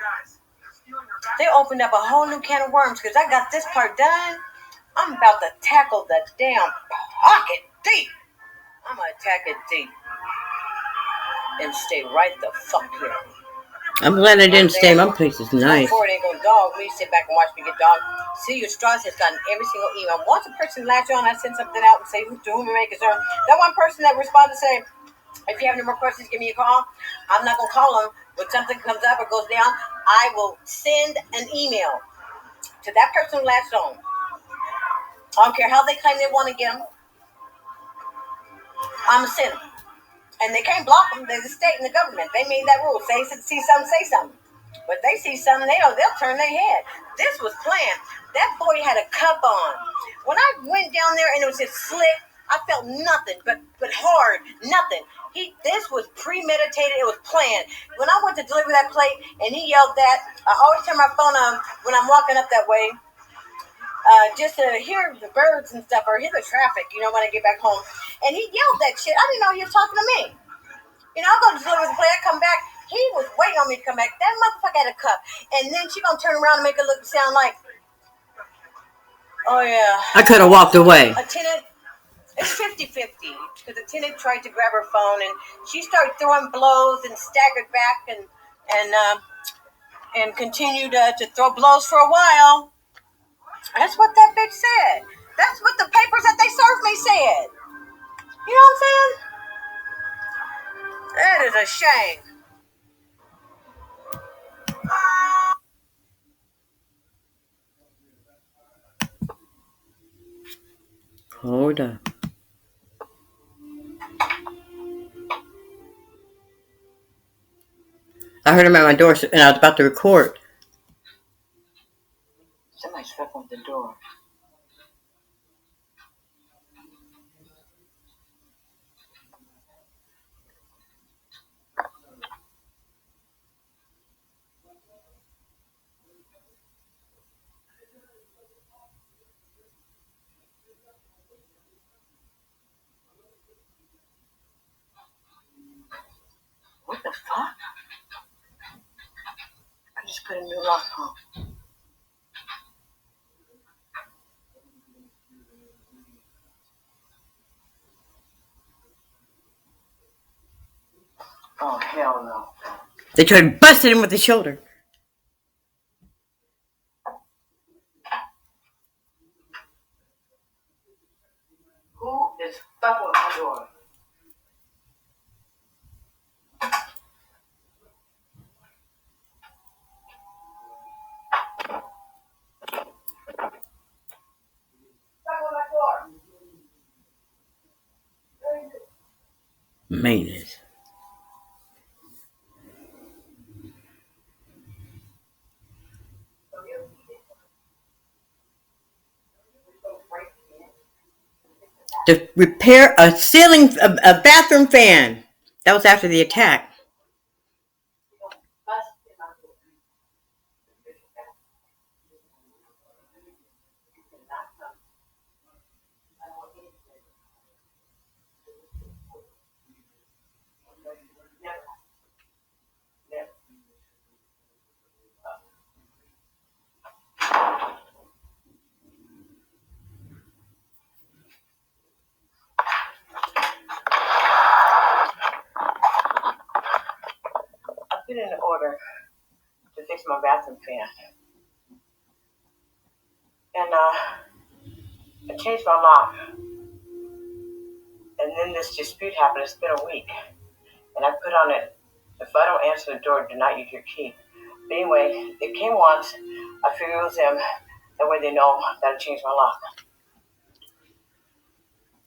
They opened up a whole new can of worms because I got this part done. I'm about to tackle the damn pocket deep. I'm going to attack it deep and stay right the fuck here. I'm glad I didn't stay. My place is nice. Before they go dog me, sit back and watch me get dog. See, your Strauss has gotten every single email. Once a person latch on, I send something out and say to whom it may concern. That one person that responded to say, if you have any more questions, give me a call. I'm not going to call them. When something comes up or goes down, I will send an email to that person who latched on. I don't care how they claim they want to get them. I'm going to send them. And they can't block them. They're the state and the government. They made that rule. See something, say something. But they see something, they'll turn their head. This was planned. That boy had a cup on. When I went down there and it was just slick, I felt nothing but hard, nothing. This was premeditated. It was planned. When I went to deliver that plate and he yelled that, I always turn my phone on when I'm walking up that way, just to hear the birds and stuff or hear the traffic, you know, when I get back home. And he yelled that shit. I didn't know he was talking to me. You know, I go to deliver the plate, I come back. He was waiting on me to come back. That motherfucker had a cup. And then she gonna turn around and make it sound like, oh yeah. I could have walked away. A tenant, it's 50-50. Because the tenant tried to grab her phone and she started throwing blows and staggered back and continued to throw blows for a while. That's what that bitch said. That's what the papers that they served me said. You know what I'm saying? That is a shame. Hold up. I heard him at my door and I was about to record. Somebody's fucking the door. What the fuck? I just put a new lock on. Oh, hell no. They tried to bust it in with the shoulder. Who is fucking with my door? Maintenance. To repair a bathroom fan. That was after the attack. I put in an order to fix my bathroom fan. And I changed my lock. And then this dispute happened. It's been a week. And I put on it, if I don't answer the door, do not use your key. But anyway, it came once. I figured it was them. That way they know that I changed my lock.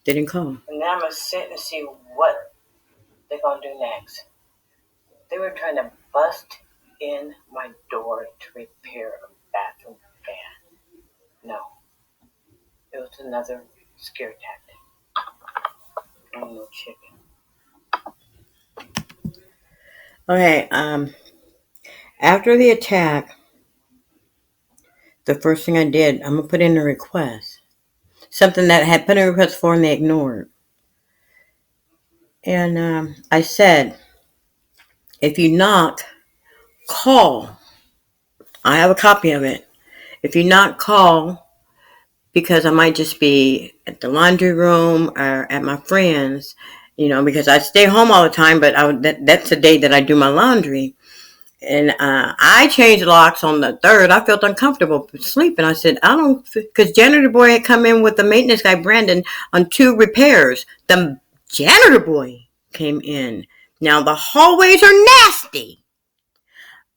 Didn't call. And then I'm going to sit and see what they're going to do next. They were trying to bust in my door to repair a bathroom fan. No. It was another scare tactic. I'm no chicken. Okay, after the attack, the first thing I did, I'm gonna put in a request. Something that I had put in a request for and they ignored. And I said, if you knock, call. I have a copy of it. If you knock, call, because I might just be at the laundry room or at my friend's, because I stay home all the time, but that's the day that I do my laundry. And I changed locks on the 3rd. I felt uncomfortable sleeping. I said, because janitor boy had come in with the maintenance guy, Brandon, on 2 repairs. The janitor boy came in. Now, the hallways are nasty.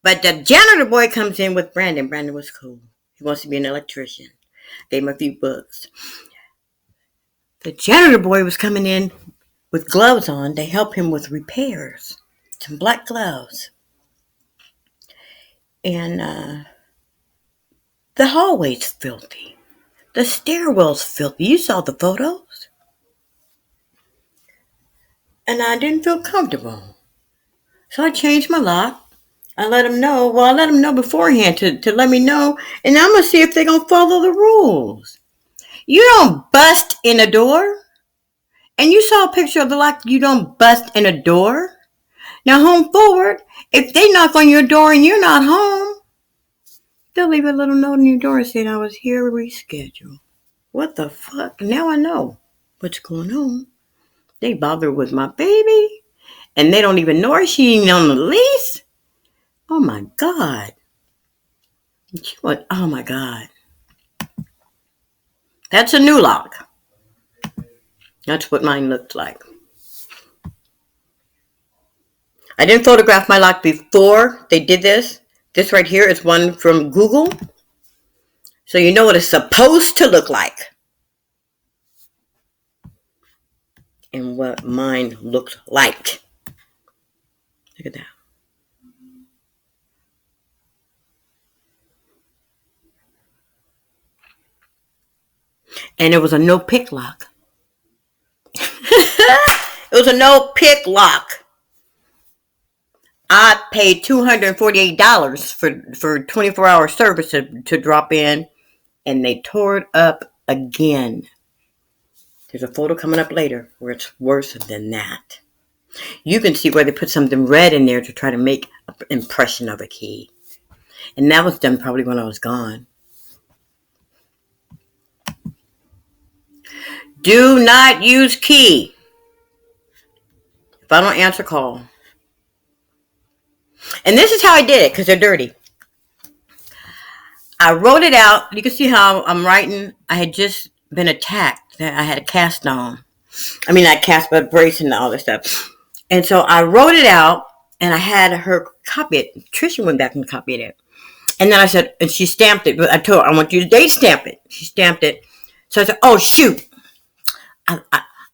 But the janitor boy comes in with Brandon. Brandon was cool. He wants to be an electrician. Gave him a few books. The janitor boy was coming in with gloves on to help him with repairs. Some black gloves. And the hallway's filthy. The stairwell's filthy. You saw the photos. And I didn't feel comfortable. So I changed my lock. I let them know. Well, I let them know beforehand to let me know. And I'm going to see if they're going to follow the rules. You don't bust in a door. And you saw a picture of the lock. You don't bust in a door. Now, home forward, if they knock on your door and you're not home, they'll leave a little note on your door saying I was here to reschedule. What the fuck? Now I know what's going on. They bother with my baby, and they don't even know her. She ain't on the lease. Oh my God. Oh my God. That's a new lock. That's what mine looked like. I didn't photograph my lock before they did this. This right here is one from Google. So you know what it's supposed to look like. And what mine looked like. Look at that. and it was a no pick lock. It was a no pick lock. I paid $248 for 24-hour service to drop in, and they tore it up again. There's a photo coming up later where it's worse than that. You can see where they put something red in there to try to make an impression of a key. And that was done probably when I was gone. Do not use key if I don't answer call. And this is how I did it, because they're dirty. I wrote it out. You can see how I'm writing. I had just been attacked. I had a cast on. I mean, not cast, but brace and all this stuff. And so I wrote it out, and I had her copy it. Tricia went back and copied it. And then I said, and she stamped it. But I told her, I want you to date stamp it. She stamped it. So I said, oh, shoot.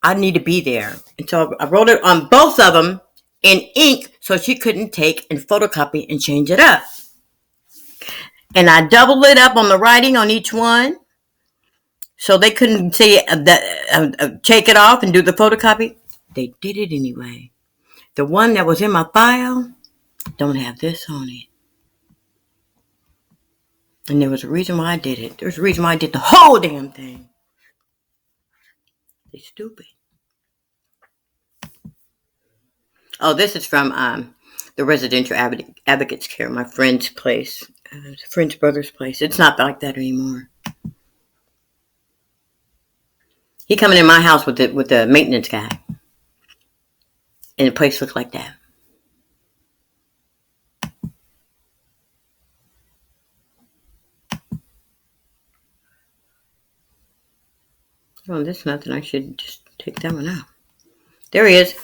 I need to be there. And so I wrote it on both of them in ink so she couldn't take and photocopy and change it up. And I doubled it up on the writing on each one so they couldn't say take it off and do the photocopy. They did it anyway. The one that was in my file don't have this on it. And there was a reason why I did it. There's a reason why I did the whole damn thing. They're stupid. Oh, this is from the Residential Advocates Care, my friend's place, friend's brother's place. It's not like that anymore. He coming in my house with the maintenance guy, and the place looked like that. Oh, there's nothing. I should just take that one out. There he is.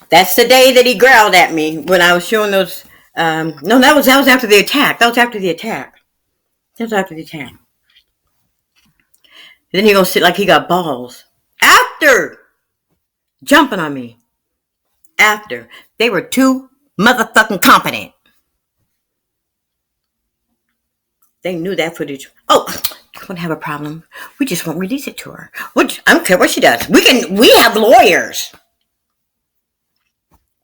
That's the day that he growled at me when I was showing those. No, that was after the attack. That was after the attack. Then he gonna sit like he got balls. After jumping on me. After they were too motherfucking competent. They knew that footage. Oh, you won't have a problem. We just won't release it to her. I don't care what she does. We have lawyers.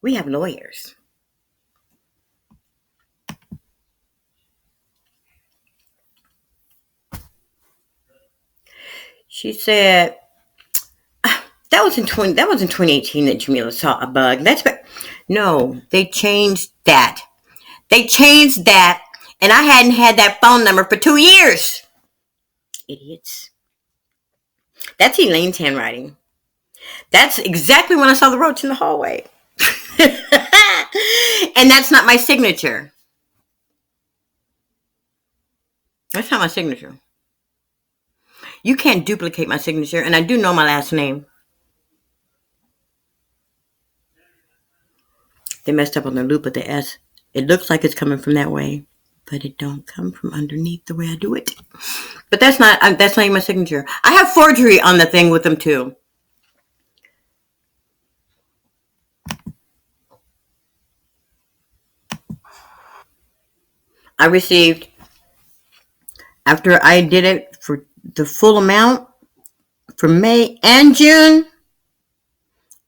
We have lawyers. She said that was in 2018 that Jamila saw a bug. No, they changed that. And I hadn't had that phone number for 2 years. Idiots. That's Elaine's handwriting. That's exactly when I saw the roach in the hallway. And that's not my signature. That's not my signature. You can't duplicate my signature, and I do know my last name. They messed up on the loop of the S. It looks like it's coming from that way, but it don't come from underneath the way I do it. But that's not even my signature. I have forgery on the thing with them too. I received, after I did it for the full amount for May and June,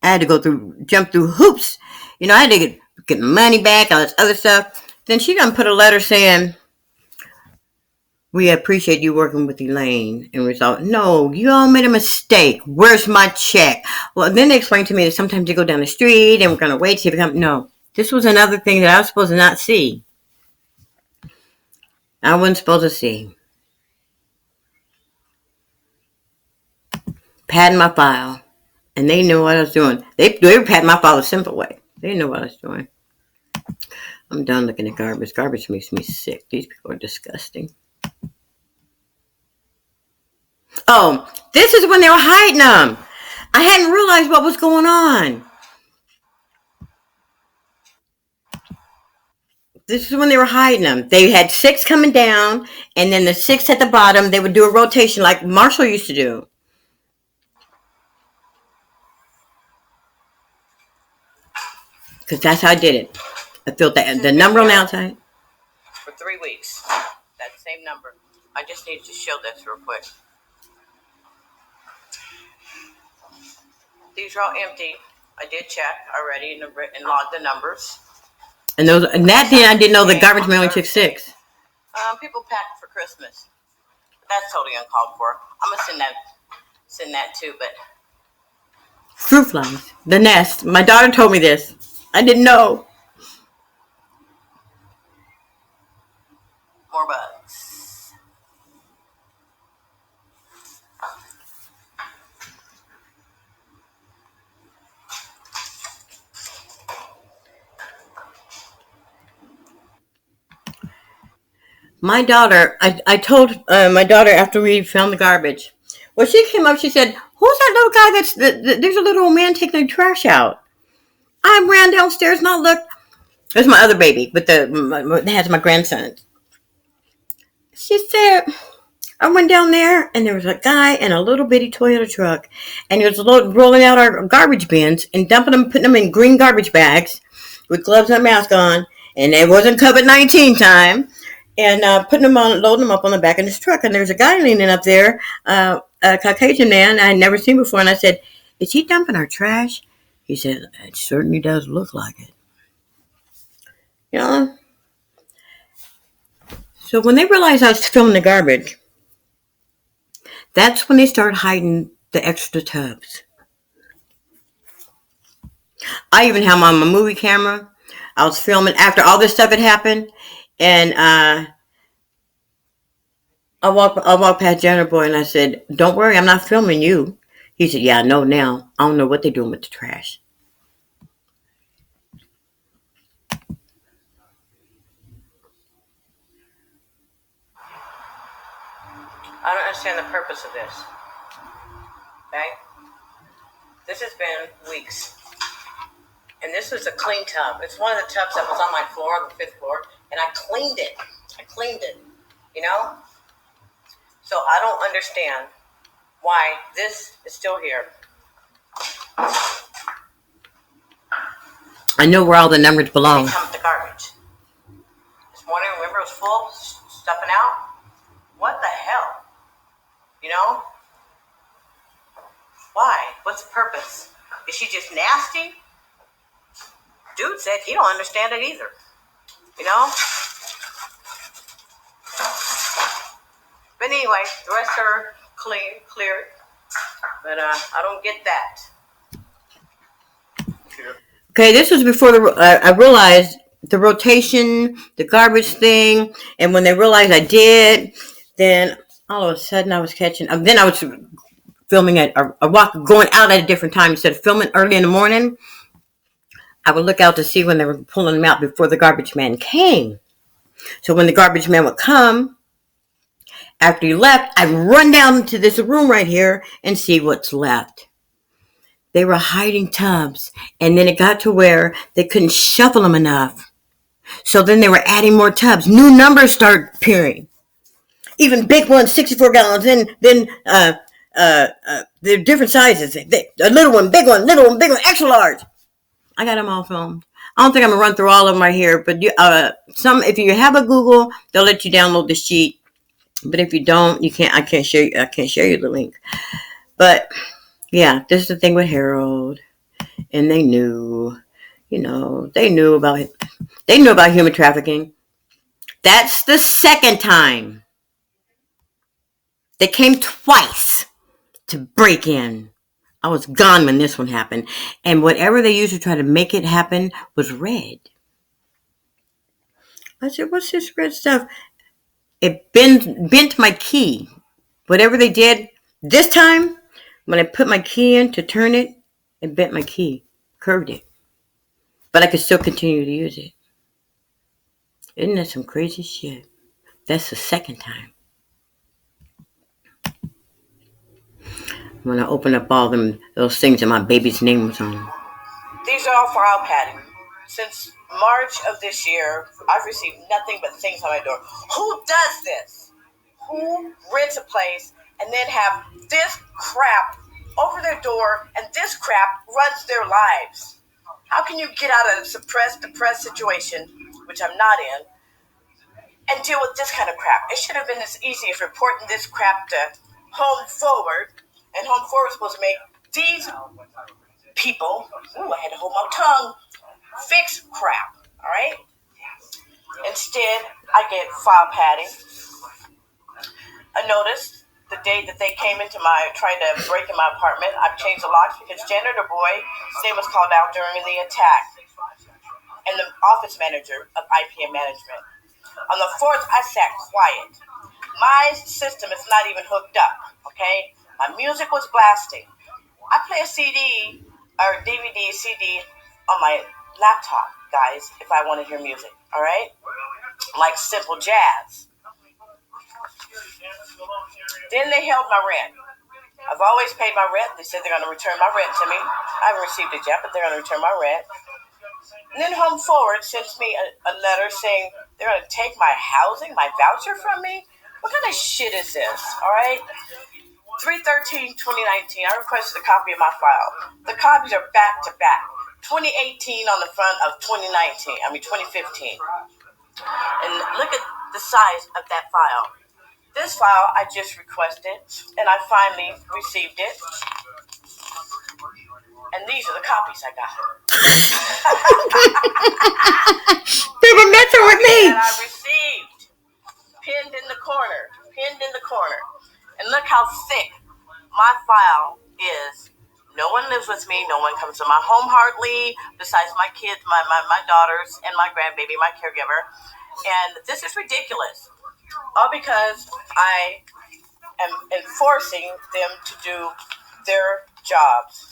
I had to jump through hoops. I had to get money back, all this other stuff. Then she done put a letter saying, we appreciate you working with Elaine and resolve. No, you all made a mistake. Where's my check? Well, then they explained to me that sometimes you go down the street and we're going to wait till you come. No, this was another thing that I was supposed to not see. I wasn't supposed to see. Patting my file. And they knew what I was doing. They were patting my file a simple way. They knew what I was doing. I'm done looking at garbage. Garbage makes me sick. These people are disgusting. Oh, this is when they were hiding them. I hadn't realized what was going on. This is when they were hiding them. They had 6 coming down, and then the 6 at the bottom, they would do a rotation like Marshall used to do. Because that's how I did it. I filled the number on the outside. For 3 weeks. That same number. I just need to show this real quick. These are all empty. I did check already and logged the numbers. And that day I didn't know the garbage man only took 6. People pack for Christmas. That's totally uncalled for. I'm gonna send that too, but Fruit flies. The nest. My daughter told me this. I didn't know. more bugs. My daughter, I told my daughter after we found the garbage. Well, she came up, she said, who's that little guy there's a little old man taking the trash out. I ran downstairs and I looked. There's my other baby, that has my grandson. She said, I went down there and there was a guy in a little bitty Toyota truck and he was rolling out our garbage bins and dumping them, putting them in green garbage bags with gloves and a mask on. And it wasn't COVID-19 time. And loading them up on the back of this truck. And there's a guy leaning up there, a Caucasian man I had never seen before. And I said, is he dumping our trash? He said, it certainly does look like it. You know? So when they realized I was filming the garbage, that's when they started hiding the extra tubs. I even have on my movie camera. I was filming after all this stuff had happened. And I walked past Jenner Boy and I said, don't worry, I'm not filming you. He said, yeah, I know now. I don't know what they're doing with the trash. I don't understand the purpose of this. Okay? This has been weeks. And this was a clean tub. It's one of the tubs that was on my floor, the 5th floor, and I cleaned it. You know? So I don't understand why this is still here. I know where all the numbers belong. They come with the garbage. This morning, remember, it was full, stuffing out. What the hell? You know? Why? What's the purpose? Is she just nasty? Dude said he don't understand it either. You know? But anyway, the rest are clear. But I don't get that. Okay, this was before I realized the rotation, the garbage thing, and when they realized I did, then all of a sudden I was catching. Then I was filming going out at a different time instead of filming early in the morning. I would look out to see when they were pulling them out before the garbage man came. So when the garbage man would come, after he left, I'd run down to this room right here and see what's left. They were hiding tubs, and then it got to where they couldn't shuffle them enough. So then they were adding more tubs. New numbers started appearing. Even big ones, 64 gallons, then they're different sizes. A little one, big one, extra large. I got them all filmed. I don't think I'm gonna run through all of them right here, but if you have a Google, they'll let you download the sheet. But if you don't, you can't. I can't show you the link. But yeah, this is the thing with Harold, and they knew, they knew about human trafficking. That's the second time. They came twice to break in. I was gone when this one happened. And whatever they used to try to make it happen was red. I said, what's this red stuff? It bent my key. Whatever they did this time, when I put my key in to turn it, it bent my key, curved it. But I could still continue to use it. Isn't that some crazy shit? That's the second time. When I opened up all those things and my baby's name was on them. These are all file padding. Since March of this year, I've received nothing but things on my door. Who does this? Who rents a place and then have this crap over their door and this crap runs their lives? How can you get out of a suppressed, depressed situation, which I'm not in, and deal with this kind of crap. It should have been as easy as reporting this crap to Home Forward, and Home Forward was supposed to make these people, I had to hold my tongue, fix crap, all right? Instead, I get file padding. I noticed the day that they came into trying to break in my apartment, I've changed the locks because janitor boy, his name was called out during the attack, and the office manager of IPM management. On the 4th, I sat quiet. My system is not even hooked up, okay? My music was blasting. I play a CD or DVD, CD on my laptop, guys, if I want to hear music, all right? Like simple jazz. Then they held my rent. I've always paid my rent. They said they're going to return my rent to me. I haven't received it yet, but they're going to return my rent. And then Home Forward sends me a letter saying they're going to take my housing, my voucher from me. What kind of shit is this, all right? 3/13/2019, I requested a copy of my file. The copies are back to back. 2018 on the front of 2015. And look at the size of that file. This file I just requested, and I finally received it. And these are the copies I got. They were messing with me. That I received. Pinned in the corner. And look how thick my file is. No one lives with me. No one comes to my home hardly, besides my kids, my daughters, and my grandbaby, my caregiver. And this is ridiculous. All because I am enforcing them to do their jobs.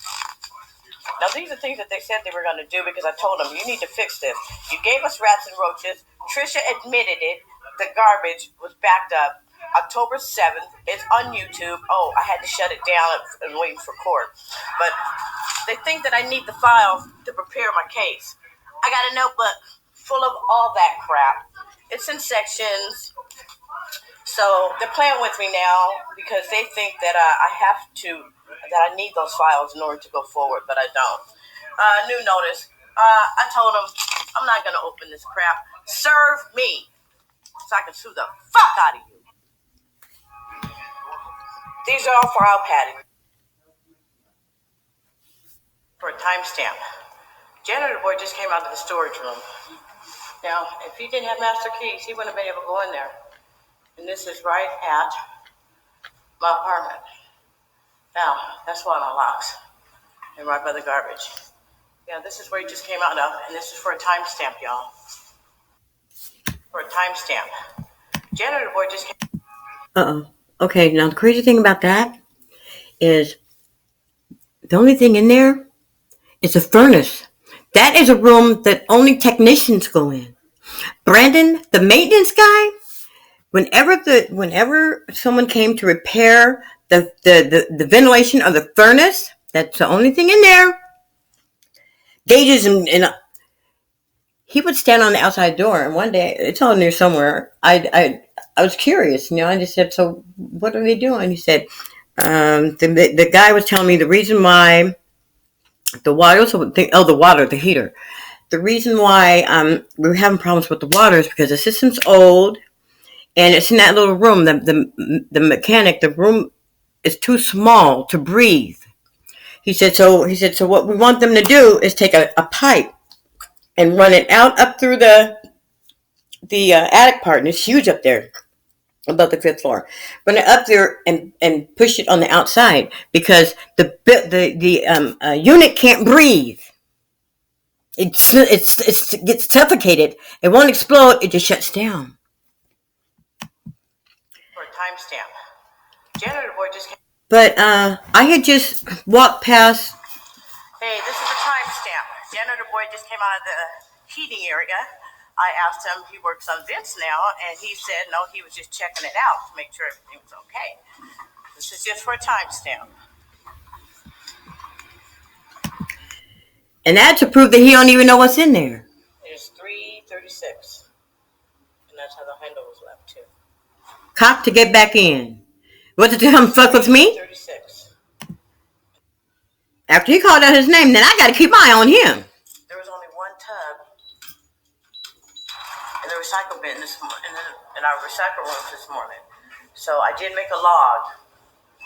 Now, these are things that they said they were going to do because I told them, you need to fix this. You gave us rats and roaches. Trisha admitted it. The garbage was backed up. October 7th. It's on YouTube. Oh, I had to shut it down and wait for court. But they think that I need the files to prepare my case. I got a notebook full of all that crap. It's in sections. So they're playing with me now because they think that that I need those files in order to go forward, but I don't. New notice. I told them I'm not going to open this crap. Serve me so I can sue the fuck out of you. These are all file padding. For a timestamp. Janitor boy just came out of the storage room. Now, if he didn't have master keys, he wouldn't have been able to go in there. And this is right at my apartment. Now, that's why my locks. And right by the garbage. Yeah, this is where he just came out of, and this is for a timestamp, y'all. For a timestamp. Janitor boy just came. Okay, now the crazy thing about that is the only thing in there is a furnace. That is a room that only technicians go in. Brandon, the maintenance guy, whenever someone came to repair the ventilation of the furnace, that's the only thing in there. Gauges and he would stand on the outside door, and one day, it's all near somewhere, I was curious, I just said, so what are they doing? He said, the guy was telling me the reason why the heater. The reason why we're having problems with the water is because the system's old, and it's in that little room. The mechanic, the room is too small to breathe. He said, so what we want them to do is take a pipe and run it up through the attic part, and it's huge up there above the 5th floor. Run it up there and push it on the outside because the unit can't breathe. It gets suffocated. It won't explode. It just shuts down. For a timestamp. Janitor boy just came. But I had just walked past. Hey, this is a timestamp. Janitor boy just came out of the heating area. I asked him, he works on vents now, and he said no, he was just checking it out to make sure everything was okay. This is just for a timestamp. And that's to prove that he don't even know what's in there. It is 3:36, and that's how the handle was left too. Cock to get back in. What did you come fuck with me? 36. After he called out his name, then I got to keep my eye on him. There was only one tub, and the recycle bin in our recycle rooms this morning. So I did make a log,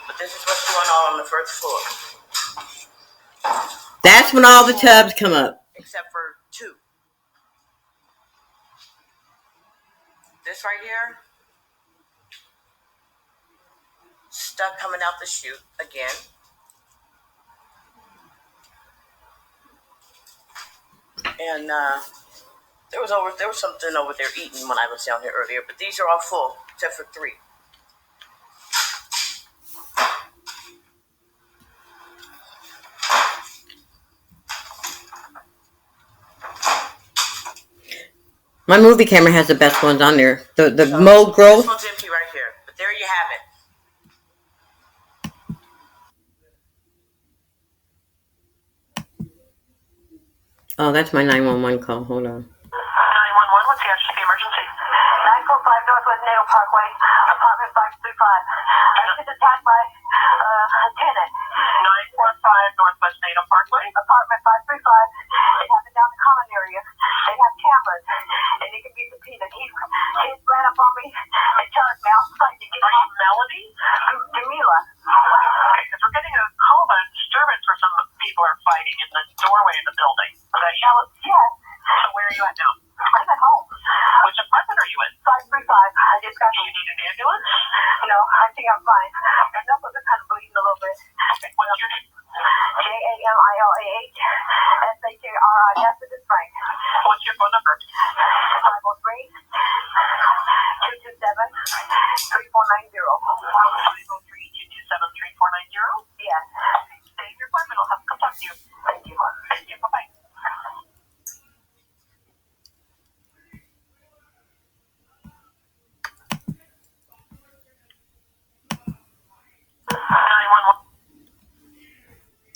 but this is what's going on the first floor. That's when all the tubs come up. Except for two. This right here, stuff coming out the chute again. And there was something over there eating when I was down here earlier, but these are all full except for three. My movie camera has the best ones on there. The So, mold growth. This one's empty right here, but there you have it. Oh, that's my 911 call. Hold on. 911, what's the emergency? 945 Northwest Nato Parkway, apartment 535. I was attacked by a tenant. 945 Northwest Nato Parkway, apartment 535. They have it down the common area. They have cameras, and they can be subpoenaed. He ran up on me and charged me outside to get my Melody? Jamila. Okay, because we're getting a call about a disturbance where some people are fighting in the doorway of the building. Okay. Yes. So where are you at now? I'm at home. Which apartment are you in? 535. I just got. Do you need an ambulance? No, I think I'm fine. My knuckles are kind of bleeding a little bit. Okay, what's your name? JAMILAH SHARIS. This is Frank. What's your phone number? 503 227 3490. 503 227 3490? Yes. Save your appointment. I'll have to come talk to you. Thank you. Thank you. Bye-bye.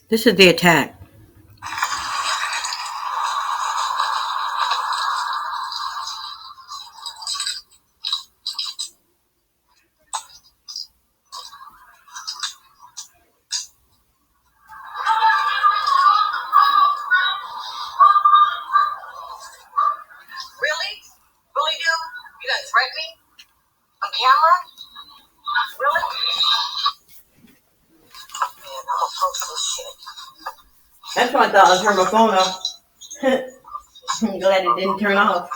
This is the attack. Really? Really, dude? You gonna threaten me? On camera? Really? Man, I'm gonna post this shit. That's why I thought I'd turn my phone off. I'm glad it didn't turn off.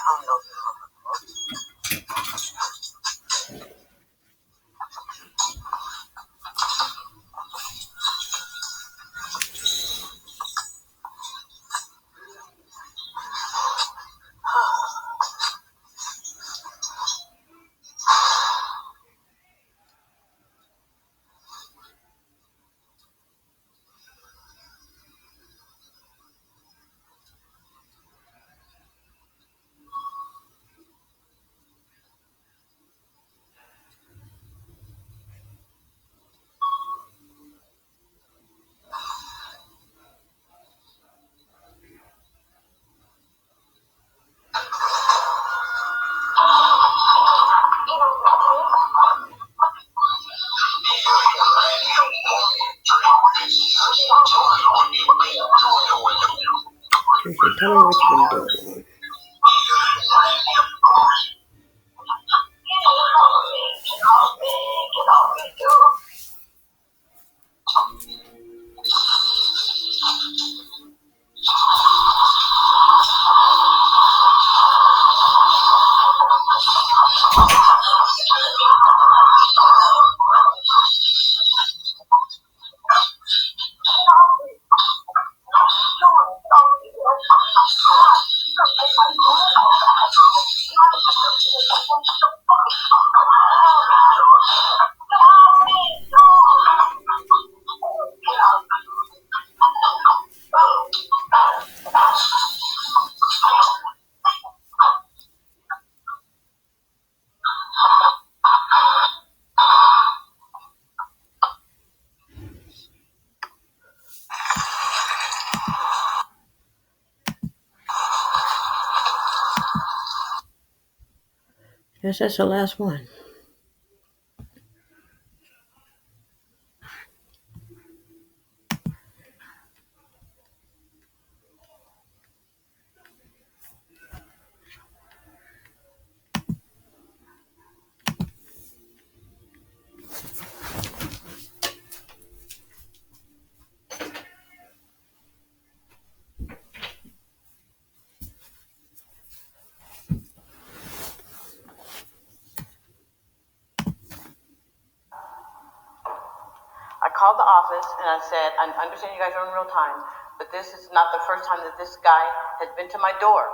Tell me what you can do. Guess that's the last one. called the office and I said, I understand you guys are in real time, but this is not the first time that this guy has been to my door.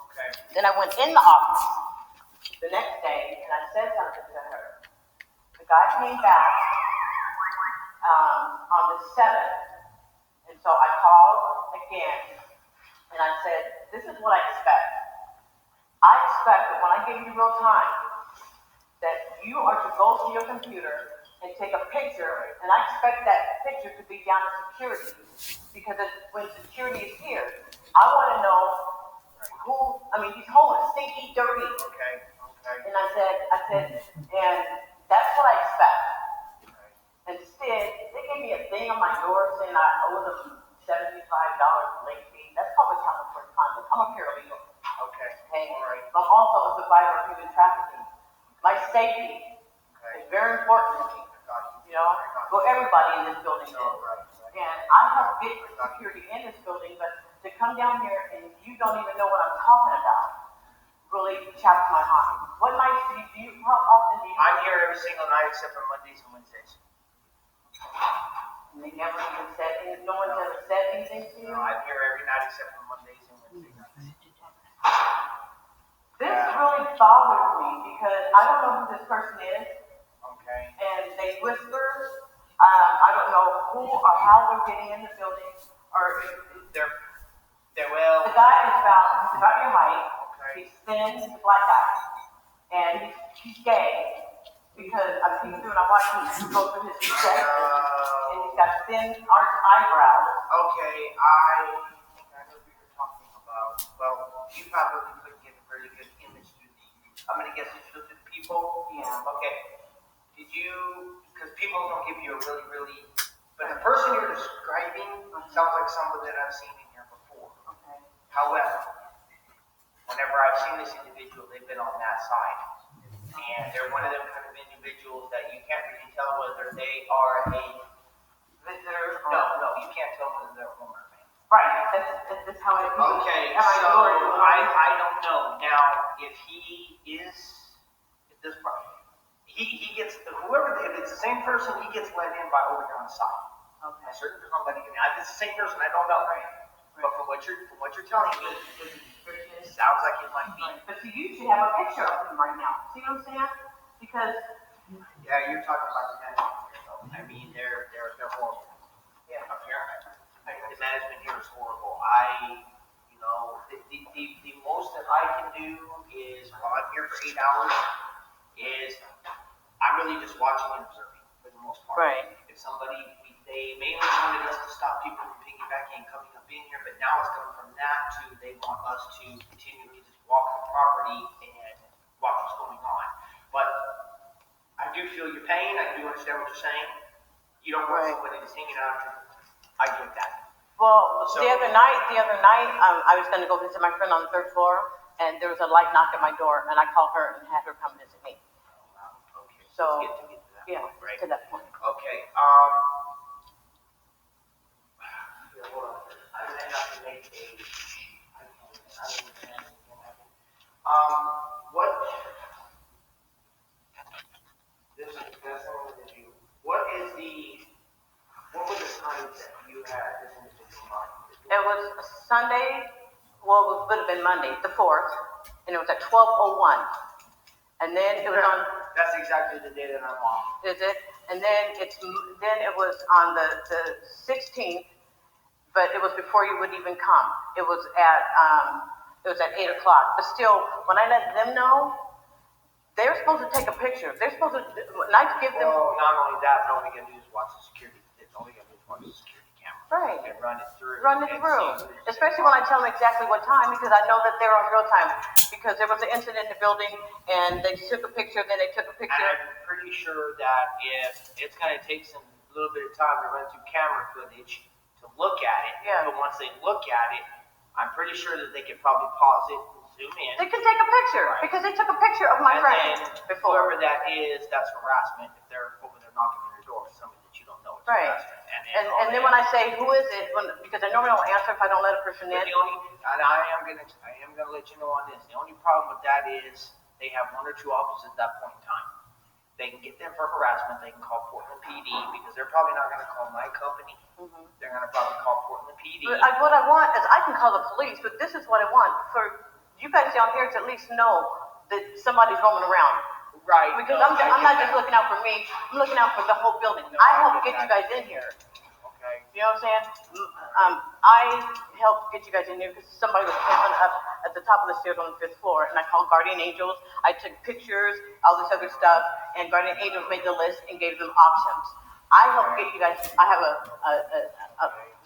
Okay. Then I went in the office the next day and I said something to her. The guy came back on the 7th, and so I called again and I said, this is what I expect. I expect that when I give you real time, that you are to go to your computer and take a picture, and I expect that picture to be down to security, because when security is here, I want to know he's homeless, stinky, dirty. Okay. And I said, and that's what I expect. Instead, they gave me a thing on my door saying I owe them $75 late fee. That's probably counted for conduct. I'm a paralegal. Okay. Okay. All right. But I'm also a survivor of human trafficking. My safety is very important to me. You know, well, everybody in this building is. And I have big security in this building, but to come down here and you don't even know what I'm talking about really chaps my heart. What nights how often do you? I'm here every single night except for Mondays and Wednesdays. And they never even said anything, no one's ever said anything to you? No, I'm here every night except for Mondays and Wednesdays. This really bothers me because I don't know who this person is. Okay. And they whisper. I don't know who or how they're getting in the building. Or They're well. the guy is about your height. Okay. He's thin, he's a black guy. And he's gay. Because I'm peeking through and I'm watching him go through his chest. And he's got thin arched eyebrows. Okay, I think I know who you're talking about. Well, you probably couldn't get a very good image through I'm gonna guess it's through the people. Yeah. Okay. Did you? Because people don't give you a really. But the person you're describing sounds like someone that I've seen in here before. Okay. However, whenever I've seen this individual, they've been on that side, and they're one of them kind of individuals that you can't really tell whether they are a visitor. No, you can't tell whether they're a woman or man. Right. That's how it. Okay, so I don't know. Now, if he is at this part, he gets whoever. If it's the same person, he gets let in by over here on the side. Okay. A certain person letting him in. If it's the same person, I don't know. But from what you're telling me, it sounds like it might be. But see, you should have a picture of him right now. See what I'm saying? Because Yeah, you're talking about the management here, though. I mean, they're horrible. yeah. The management here is horrible. The most that I can do is while I'm here for 8 hours is I'm really just watching and observing for the most part. Right. If they mainly wanted us to stop people from piggybacking and coming up in here, but now it's coming from that to they want us to continually just walk the property and watch what's going on. But I do feel your pain. I do understand what you're saying. You don't want somebody that's hanging out. I get that. Well, the other night, I was going to go visit my friend on the 3rd floor, and there was a light knock at my door, and I called her and had her come visit me. Okay. So, Let's get to that yeah, point, right? to that point. Okay. Hold on. I'm gonna have to make what? This is the best one to do. What were the times that you had this individual on? It was Sunday, well, it would have been Monday, the 4th, and it was at 12:01. And then it was on. That's exactly the day that I'm off. Is it? And then it was on the 16th, but it was before you would even come. It was at 8 o'clock. But still, when I let them know, they're supposed to take a picture. They're supposed to. When I give them. Well, not only that, but all we gotta do is watch the security. It's all we gotta do is watch the security camera. Right. And run it through. Especially when I tell them exactly what time, because I know that they're on real time. Because there was an incident in the building, and they took a picture, then they took a picture. And I'm pretty sure that if it's gonna take some little bit of time to run through camera footage to look at it, but once they look at it, I'm pretty sure that they could probably pause it and zoom in. They can take a picture, because they took a picture of my friend before. Whoever that is, that's harassment. If they're over there knocking on your door for somebody that you don't know, it's Right. harassment. And then when I say, who is it, because I normally don't answer if I don't let a person in. And I am gonna let you know on this. The only problem with that is they have 1 or 2 officers at that point in time. They can get them for harassment. They can call Portland PD because they're probably not going to call my company. They're going to probably call Portland PD. But what I want is I can call the police, but this is what I want for you guys down here to at least know that somebody's roaming around. Right. Because I'm not just looking out for me. I'm looking out for the whole building. I help get you guys in here. Okay. You know what I'm saying? I helped get you guys in here because somebody was camping up at the top of the stairs on the 5th floor, and I called Guardian Angels. I took pictures, all this other stuff, and Guardian Angels made the list and gave them options. I helped get you guys. I have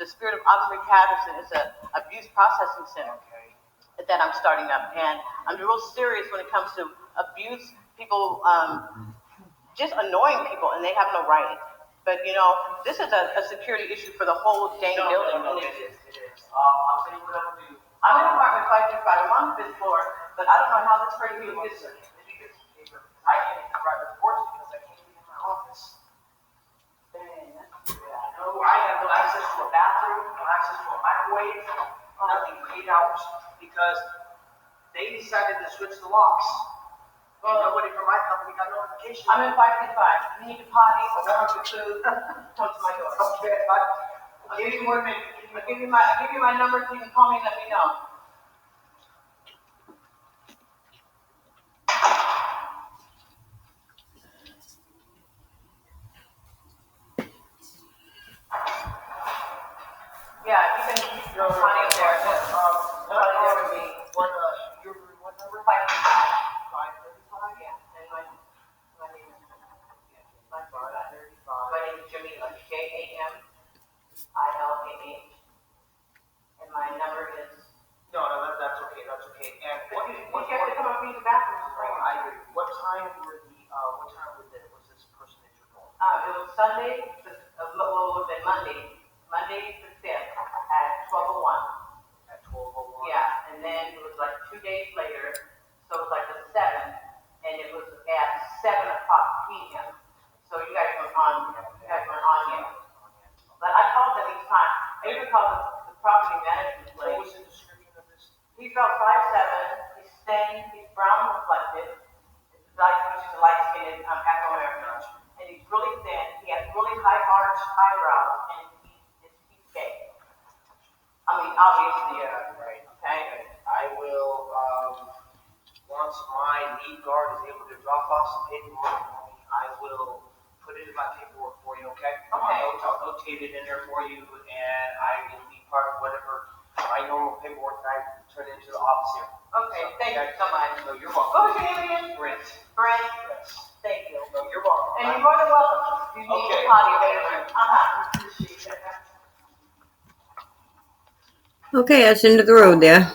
the Spirit of Autumn Patterson is a abuse processing center that I'm starting up, and I'm real serious when it comes to abuse. People just annoying people, and they have no right. But you know, this is a security issue for the whole dang building. No, it is. I'll tell you what I'll do. I'm in apartment 535. I'm on the 5th floor, but I don't know how this crazy is. I can't even write reports because I can't get in my office. No, I have no access to a bathroom, no access to a microwave, nothing for 8 hours because they decided to switch the locks. And nobody from my company got notification. I'm in 535. You need to potty. I want to food. Come to my door. Okay, I'll give you more minutes. I'll give you my number so you can call me and let me know. Yeah, you can keep your money there. Nobody there would be. What number? 535. 535? Yeah. And my name is 535. My name is Jamila. JAMILAH. And my number is. No, that's okay. That's okay. And But you have to come up and use the bathroom. I agree. What time was this person that you're calling? It was Sunday. Well, it would have been Monday the 5th at 12:01. At 12:01. Yeah, and then it was like 2 days later, so it was like the 7th, and it was at 7:00 p.m. So you guys weren't on yet. But I called them each time. I even called the property management What place. was the description of this? He's about 5'7", he's thin, he's brown reflective, he's light skinned, Afro-American, and he's really thin, he has really high arched eyebrows, and he's gay. I mean, obviously, Right. okay? I will, once my lead guard is able to drop off some paperwork for me, I will put it in my paperwork for you, okay? Okay. I'll notate it in there for you, and I will be part of whatever my normal paperwork that I turn into the office here. Okay, thank you so much. So you're welcome. What was your name again? Brent. Brent? Yes. Thank you. No, you're welcome. And you're more than welcome. You need Okay. a potty later. Appreciate it. Okay, that's the end of the road there.